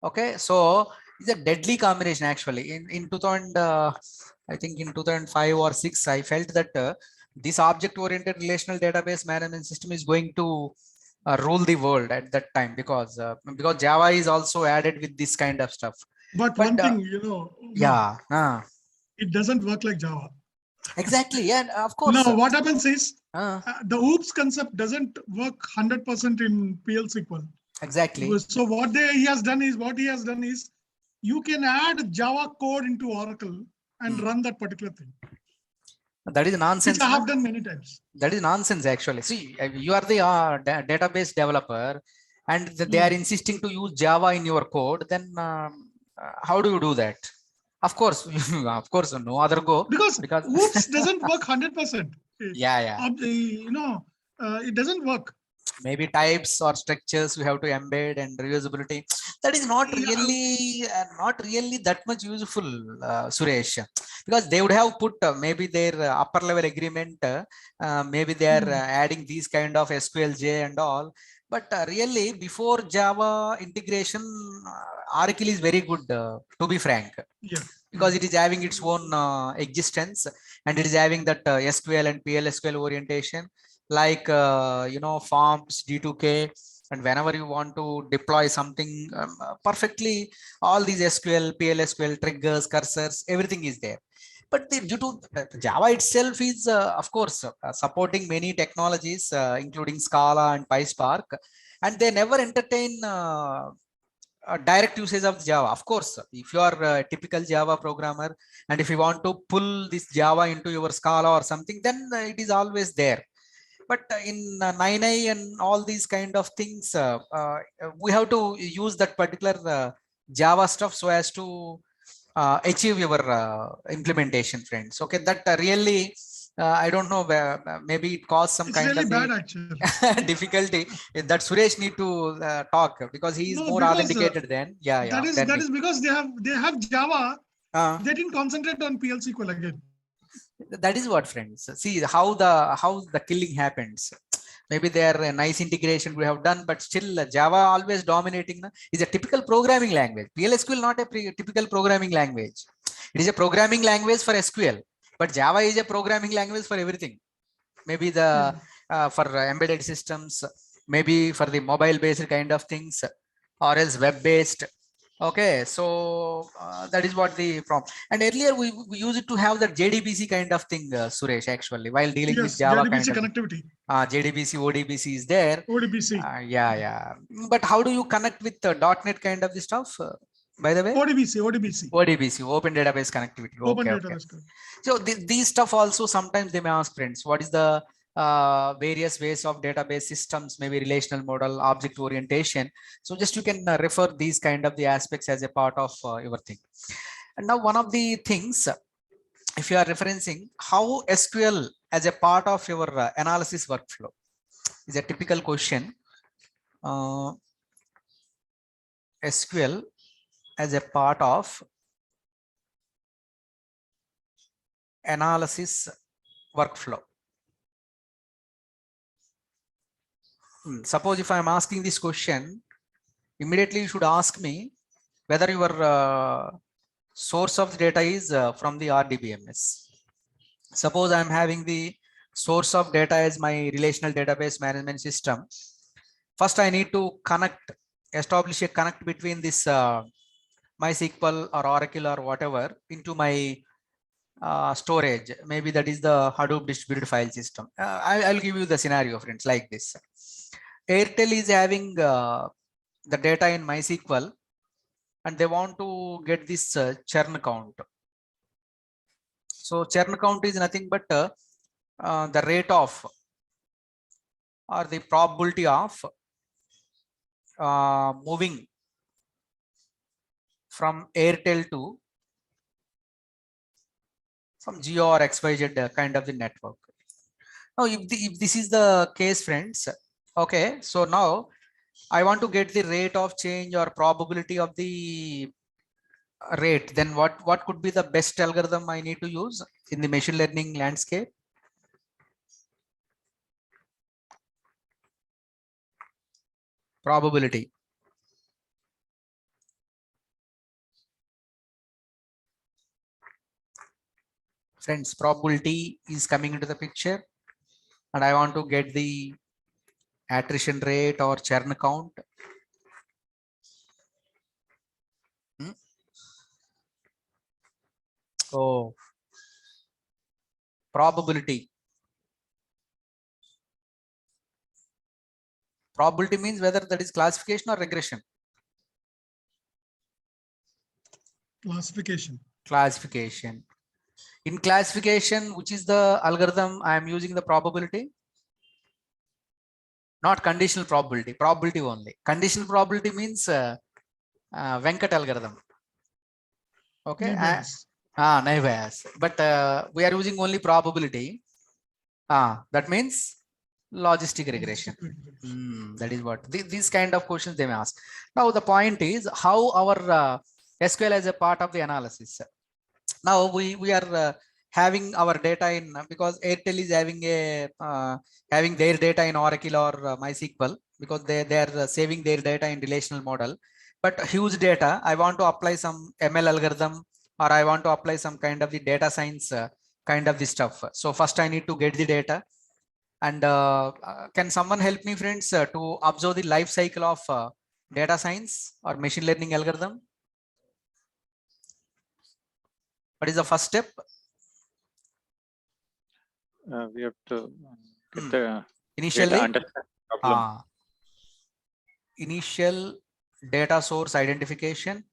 Okay, so It's a deadly combination actually. In 2000, I think in 2005 or 6, I felt that this object-oriented relational database management system is going to rule the world at that time, because Java is also added with this kind of stuff. But one thing, you know, yeah, it doesn't work like Java. exactly. And of course, Now, what happens is uh, the OOPS concept doesn't work 100% in PL SQL. exactly. So he has done is you can add Java code into Oracle and run that particular thing. That is nonsense. Which I have done many times. That is nonsense actually. See, you are the database developer, and they are insisting to use Java in your code. Then how do you do that? Of course, of course, no other go. Because OOPS doesn't work 100%. Yeah. You know, it doesn't work. Maybe types or structures we have to embed, and reusability. That is not really that much useful, Suresh, because they would have put maybe their upper level agreement. Maybe they are adding these kind of SQLJ and all. But really, before Java integration, Oracle is very good, to be frank. Yeah. Because it is having its own existence, and it is having that SQL and PLSQL orientation, like forms, D2K, and whenever you want to deploy something perfectly, all these SQL, PLSQL triggers, cursors, everything is there. But due to Java itself is of course supporting many technologies, including Scala and PySpark, and they never entertain direct usage of Java. Of course, if you are a typical Java programmer, and if you want to pull this Java into your Scala or something, then it is always there. But in 9i and all these kind of things, we have to use that particular Java stuff so as to achieve your implementation, friends. Okay, that really I don't know, maybe it caused some kind really of bad, actually. difficulty that Suresh need to talk, because he is more authenticated than that is because they have Java. They didn't concentrate on PL SQL again. That is what, friends. See how the killing happens. Maybe they are a nice integration we have done, but still Java always dominating is a typical programming language. PLSQL not a typical programming language. It is a programming language for SQL, but Java is a programming language for everything. Maybe the for embedded systems, maybe for the mobile based kind of things, or else web based. Okay, so that is what the problem. And earlier we used it to have that JDBC kind of thing, Suresh, actually, while dealing with Java JDBC kind connectivity. JDBC, ODBC is there. ODBC. Yeah. But how do you connect with the .NET kind of the stuff? By the way, ODBC, Open Database Connectivity. Okay. So these stuff also sometimes they may ask, friends, what is the various ways of database systems, maybe relational model, object orientation. So just you can refer these kind of the aspects as a part of your thing. And now one of the things, if you are referencing how SQL as a part of your analysis workflow is a typical question. SQL as a part of analysis workflow. Suppose if I am asking this question, immediately you should ask me whether your source of the data is from the RDBMS. Suppose I am having the source of data as my relational database management system. First, I need to establish a connect between this MySQL or Oracle or whatever into my storage. Maybe that is the Hadoop distributed file system. I'll give you the scenario, friends, like this. Airtel is having the data in MySQL, and they want to get this churn count. So churn count is nothing but the rate of or the probability of moving from Airtel to some Geo or XYZ kind of the network. Now, if this is the case, friends, okay, so now I want to get the rate of change or probability of the rate, then what could be the best algorithm I need to use in the machine learning landscape? Probability. Friends, probability is coming into the picture, and I want to get the attrition rate or churn count. Oh, probability. Probability means whether that is classification or regression. Classification. Classification. In classification, which is the algorithm I am using the probability? Not conditional probability, probability only. Conditional probability means Venkat algorithm. Okay. Naive Bayes. But we are using only probability. That means logistic regression. That is what these kind of questions they may ask. Now the point is how our SQL as a part of the analysis. Now we are having our data in, because Airtel is having a having their data in Oracle or MySQL, because they are saving their data in relational model. But huge data, I want to apply some ML algorithm, or I want to apply some kind of the data science kind of the stuff. So first I need to get the data. And can someone help me, friends, to observe the life cycle of data science or machine learning algorithm? What is the first step? We have to get the initially problem. Initial data source identification.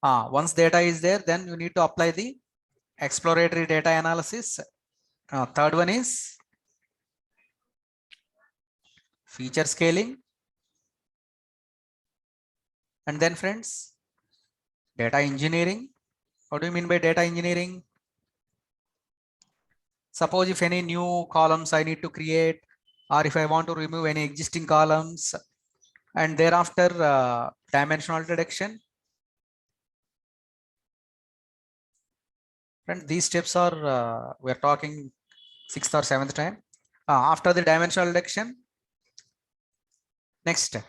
Once data is there, then you need to apply the exploratory data analysis. Third one is feature scaling. And then, friends, data engineering. What do you mean by data engineering? Suppose if any new columns I need to create, or if I want to remove any existing columns, and thereafter dimensional reduction. Friends, these steps are we are talking 6th or 7th time. After the dimensional reduction, next step.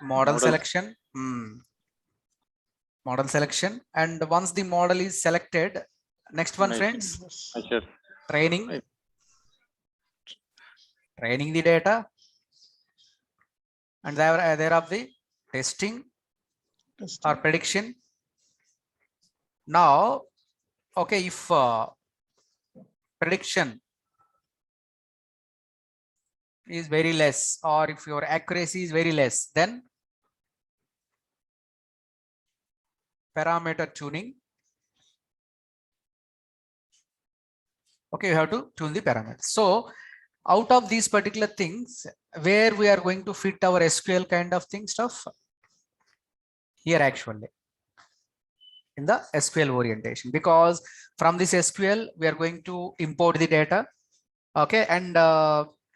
Model selection. Model selection. And once the model is selected, next one, friends, training. Training the data. And there of the testing or prediction. Now, okay, if prediction is very less, or if your accuracy is very less, then parameter tuning. Okay, you have to tune the parameters. So out of these particular things, where we are going to fit our SQL kind of thing stuff? Here actually, in the SQL orientation, because from this SQL, we are going to import the data. Okay, and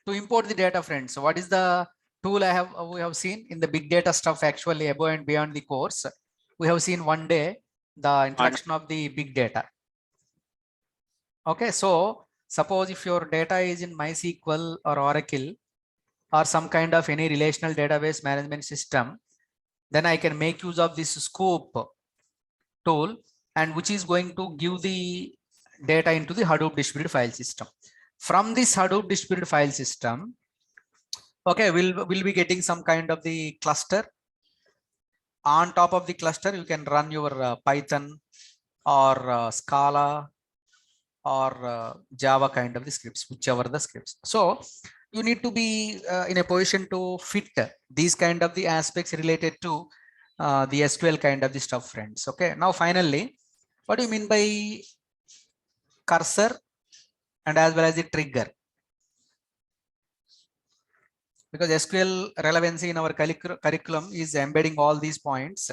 to import the data, friends, so what is the tool we have seen in the big data stuff actually above and beyond the course? We have seen one day the introduction of the big data. Okay, so suppose if your data is in MySQL or Oracle or some kind of any relational database management system, then I can make use of this scoop tool, and which is going to give the data into the Hadoop distributed file system. From this Hadoop distributed file system, okay, we'll be getting some kind of the cluster. On top of the cluster, you can run your Python or Scala or Java kind of the scripts, whichever the scripts. So you need to be in a position to fit these kind of the aspects related to the SQL kind of the stuff, friends. Okay, now finally, what do you mean by cursor and as well as the trigger? Because SQL relevancy in our curriculum is embedding all these points.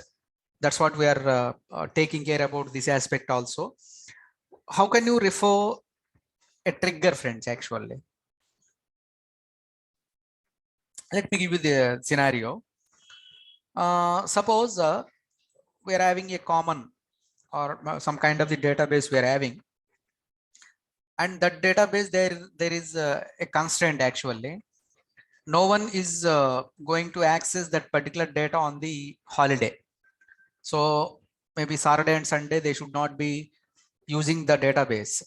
That's what we are taking care about this aspect also. How can you refer a trigger, friends, actually? Let me give you the scenario. Suppose we are having a common or some kind of the database we are having, and that database there is a constraint actually. No one is going to access that particular data on the holiday. So maybe Saturday and Sunday, they should not be using the database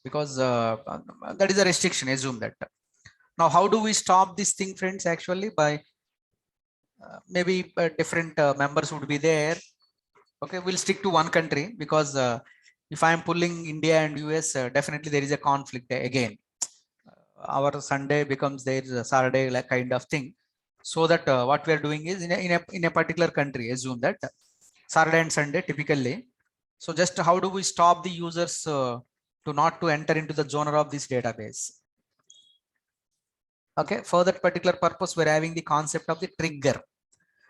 because that is a restriction. Assume that. Now, how do we stop this thing, friends? Actually, by maybe different members would be there. Okay, we'll stick to one country because if I am pulling India and US, definitely there is a conflict again. Our Sunday becomes their Saturday like kind of thing. So that what we are doing is in a particular country, assume that Saturday and Sunday typically. So just how do we stop the users to not to enter into the genre of this database? Okay, for that particular purpose, we're having the concept of the trigger.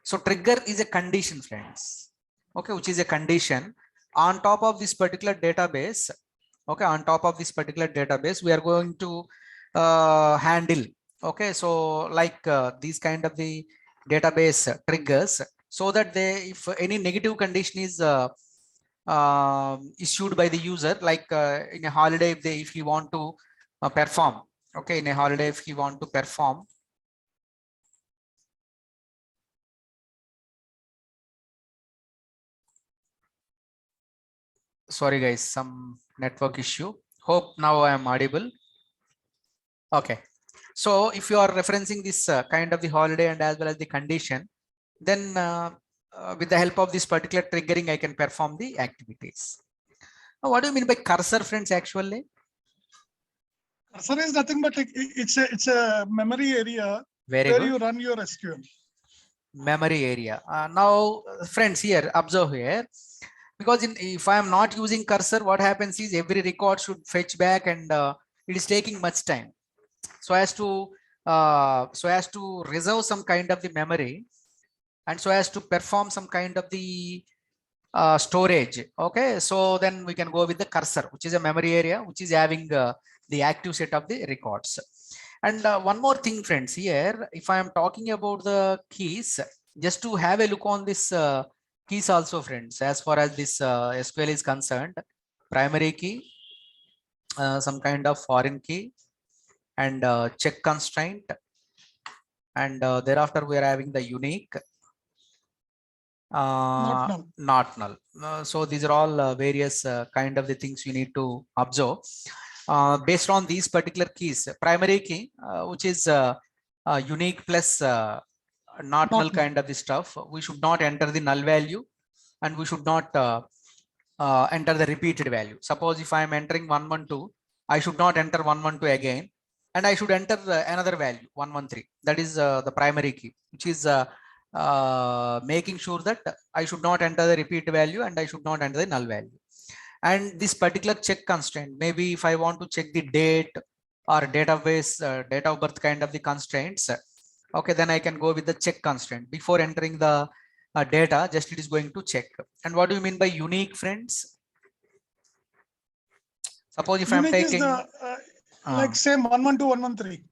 So trigger is a condition, friends. Okay, which is a condition on top of this particular database. Okay, on top of this particular database, we are going to handle. Okay, so like these kind of the database triggers, so that they, if any negative condition is issued by the user, like in a holiday, if you want to perform. Okay, in a holiday, if you want to perform. Sorry guys, some network issue. Hope now I am audible. Okay, so if you are referencing this kind of the holiday and as well as the condition, then with the help of this particular triggering, I can perform the activities. Now, what do you mean by cursor, friends? Actually, cursor is nothing but it's a memory area where you run your SQL. Memory area. Now, friends, here observe here. Because if I am not using cursor, what happens is every record should fetch back, and it is taking much time. So as to reserve some kind of the memory, and so as to perform some kind of the storage. Okay, so then we can go with the cursor, which is a memory area, which is having the active set of the records. And one more thing, friends, here, if I am talking about the keys, just to have a look on this keys also, friends, as far as this SQL is concerned, primary key, some kind of foreign key, and check constraint, and thereafter we are having the unique, not null. So these are all various kind of the things you need to observe. Based on these particular keys, primary key, which is unique plus not null kind of the stuff, we should not enter the null value, and we should not enter the repeated value. Suppose if I am entering 112, I should not enter 112 again, and I should enter another value 113. That is the primary key, which is making sure that I should not enter the repeat value and I should not enter the null value. And this particular check constraint, maybe if I want to check the date or database date of birth kind of the constraints, okay, then I can go with the check constraint before entering the data. Just it is going to check. And what do you mean by unique, friends? Suppose if unique I'm taking like same 112, 113.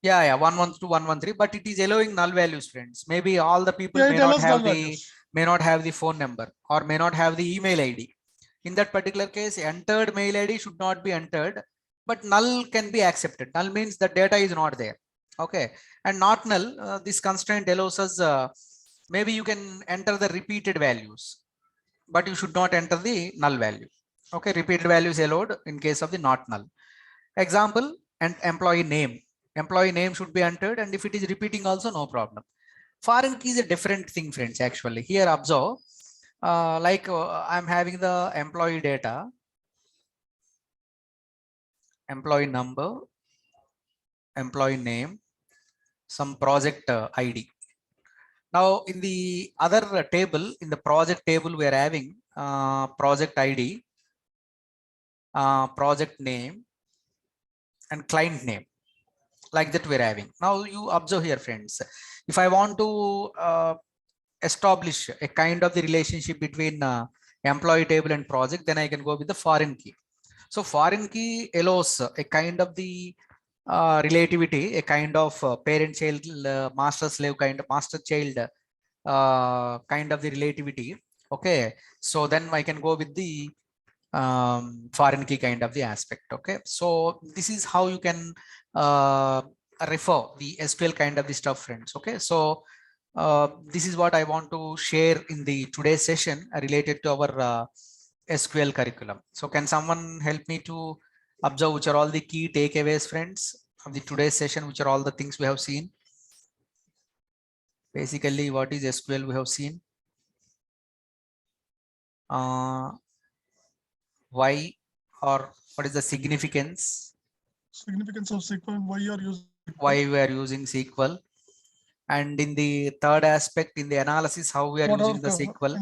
Yeah, 112, 113, but it is allowing null values, friends. Maybe all the people may not have the phone number or may not have the email ID. In that particular case, entered mail ID should not be entered, but null can be accepted. Null means the data is not there. Okay, and not null, this constraint allows us maybe you can enter the repeated values, but you should not enter the null value. Okay, repeated value is allowed in case of the not null. Example, and employee name. Employee name should be entered, and if it is repeating also, no problem. Foreign key is a different thing, friends. Actually, here observe, like I'm having the employee data, employee number, employee name, some project ID. Now, in the other table, in the project table, we are having project ID, project name, and client name. Like that we're having. Now you observe here, friends, if I want to establish a kind of the relationship between employee table and project, then I can go with the foreign key. So foreign key allows a kind of the relativity, a kind of parent child, master slave kind of master child kind of the relativity. Okay, so then I can go with the foreign key kind of the aspect. Okay, so this is how you can refer the SQL kind of the stuff, friends. Okay, so this is what I want to share in the today's session related to our SQL curriculum. So can someone help me to observe which are all the key takeaways, friends, of the today's session, which are all the things we have seen? Basically, what is SQL we have seen? Why, or what is the significance? Significance of SQL, why you are using SQL. Why we are using SQL. And in the third aspect, in the analysis, how we are What using are the the SQL.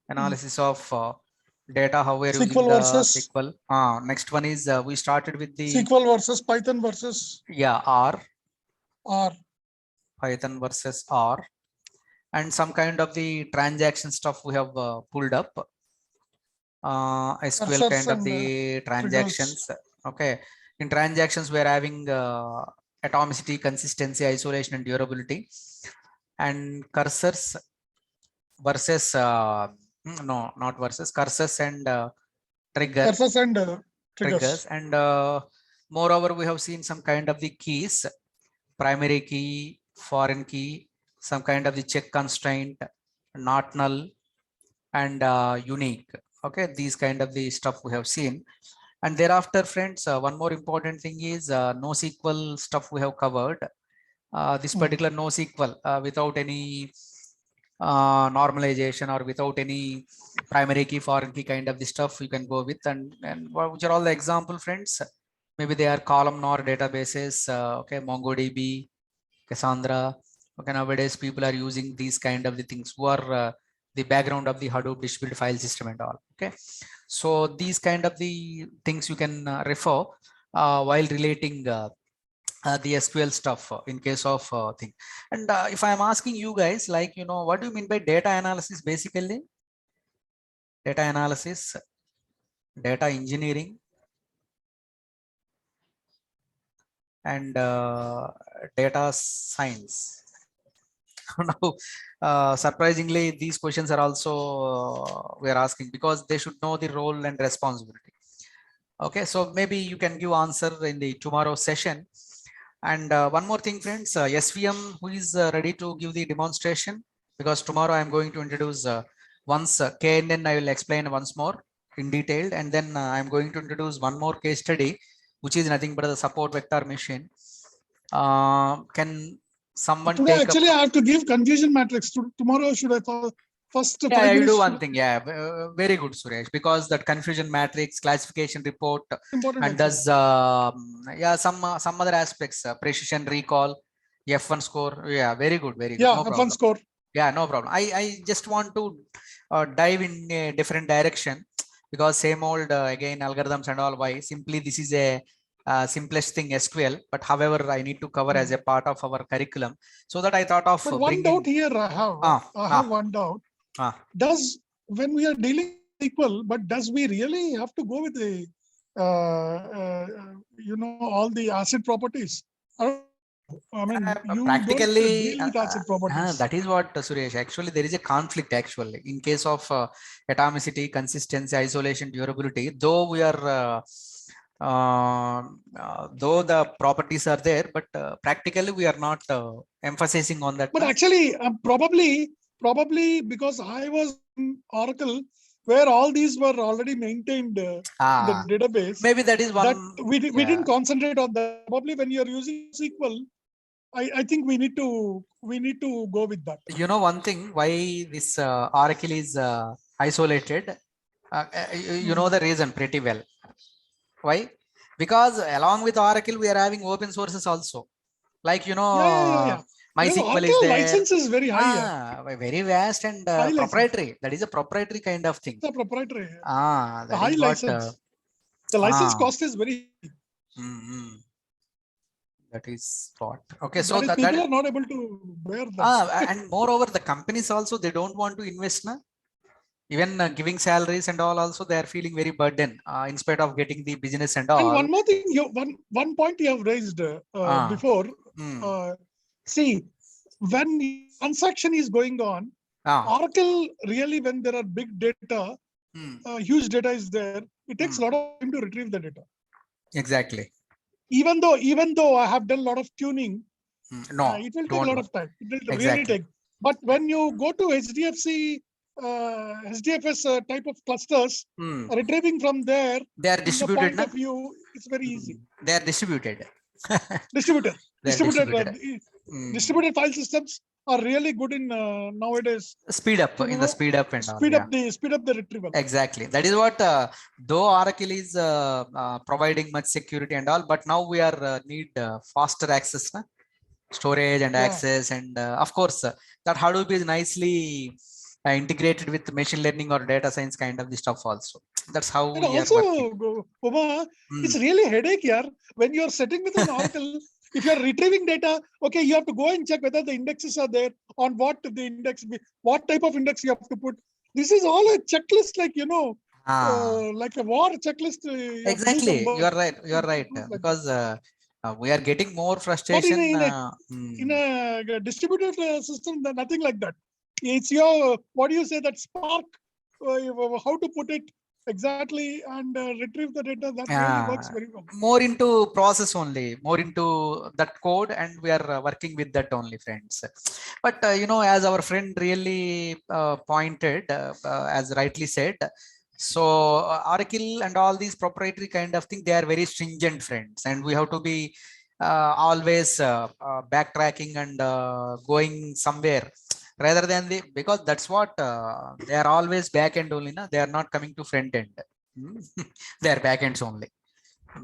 analysis Of data, how we are SQL using the versus SQL. Next one is we started with the SQL versus Python versus R. R. Python versus R, and some kind of the transaction stuff we have pulled up. SQL Cursors kind of and, the transactions. Okay, in transactions we are having atomicity, consistency, isolation, and durability. And cursors versus no, not versus, cursors and Cursors and triggers. And moreover, we have seen some kind of the keys: primary key, foreign key, some kind of the check constraint, not null, and unique. Okay, these kind of the stuff we have seen. And thereafter, friends, one more important thing is NoSQL stuff we have covered. This particular NoSQL without any normalization or without any primary key, foreign key kind of the stuff you can go with. And which are all the example, friends? Maybe they are columnar databases. Okay, MongoDB, Cassandra. Okay, nowadays people are using these kind of the things who are the background of the Hadoop distributed file system and all. Okay, so these kind of the things you can refer while relating the SQL stuff in case of thing. And if I'm asking you guys, like, you know, what do you mean by data analysis? Basically, data analysis, data engineering, and data science. Now, surprisingly, these questions are also we are asking because they should know the role and responsibility. Okay, so maybe you can give answer in the tomorrow session. And one more thing, friends, SVM, who is ready to give the demonstration? Because tomorrow I'm going to introduce once KNN, I will explain once more in detail, and then I'm going to introduce one more case study, which is nothing but the support vector machine. Can someone today take actually up? I have to give confusion matrix. Tomorrow should I first 5 Yeah, you minutes? do one thing. Yeah, very good, Suresh, because that confusion matrix, classification report, Important and does yeah, some other aspects, precision recall, F1 score. Yeah, very good, very good. Yeah, No F1 problem. score. Yeah, no problem. I just want to dive in a different direction because same old again algorithms and all. Why? Simply this is a simplest thing, SQL, but however I need to cover as a part of our curriculum, so that I thought of But one doubt here I have one doubt. Does when we are dealing with SQL, but does we really have to go with the all the acid properties? I mean, you practically don't deal with acid properties. that is what Suresh, actually there is a conflict actually in case of atomicity, consistency, isolation, durability, though we are though the properties are there, but practically we are not emphasizing on that. But actually, probably because I was in Oracle, where all these were already maintained in the database. Maybe that is one. That we didn't concentrate on that. Probably when you are using SQL, I think we need to go with that. You know one thing why this Oracle is isolated. You know the reason pretty well. Why? Because along with Oracle, we are having open sources also. Like, you know, MySQL is there. License is very high. Very vast and proprietary. License. That is a proprietary kind of thing. The proprietary. The high license. The license cost is very. That is what. Okay, so people are not able to bear that. And moreover, the companies also, they don't want to invest. Even giving salaries and all, also they are feeling very burdened in spite of getting the business and all. And one more thing, one point you have raised before. See, when transaction is going on, Oracle really, when there are big data, huge data is there, it takes a lot of time to retrieve the data. Exactly. Even though I have done a lot of tuning, No, it will take a lot of time. It will really Exactly. take. But when you go to HDFS type of clusters, retrieving from there, they are in the distributed, point na? of view, it's very easy. They are distributed. Distributed. They are distributed. Distributed file systems are really good in nowadays. Speed up You in know, the speed up and all. speed up the retrieval. Exactly. That is what, though Oracle is providing much security and all, but now we are need faster access, na? Storage and access, and of course that Hadoop is nicely integrated with machine learning or data science kind of the stuff also. That's how And we also, are working. Uma, it's really headache here when you're sitting with an Oracle. If you're retrieving data, okay, you have to go and check whether the indexes are there, on what the index, what type of index you have to put. This is all a checklist, like, you know, like a war checklist. Exactly. You are right. You are right. Because we are getting more frustration. But in a distributed system, nothing like that. It's your, what do you say, that spark, how to put it exactly and retrieve the data, that really works very well. More into process only, more into that code, and we are working with that only, friends. But you know, as our friend really pointed, as rightly said, so Oracle and all these proprietary kind of thing, they are very stringent, friends, and we have to be always backtracking and going somewhere, rather than the, because that's what they are always back end only, na? They are not coming to front end. They are back ends only,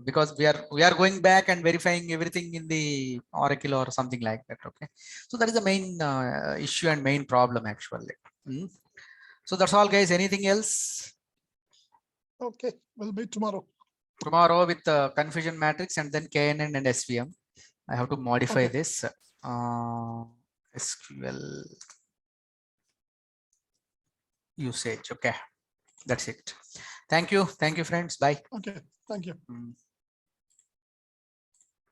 because we are going back and verifying everything in the Oracle or something like that. Okay, so that is the main issue and main problem actually. So that's all, guys. Anything else? Okay, we'll meet tomorrow. Tomorrow with confusion matrix and then KNN and SVM. I have to modify this SQL usage. Okay, that's it. Thank you, friends. Bye. Okay, thank you.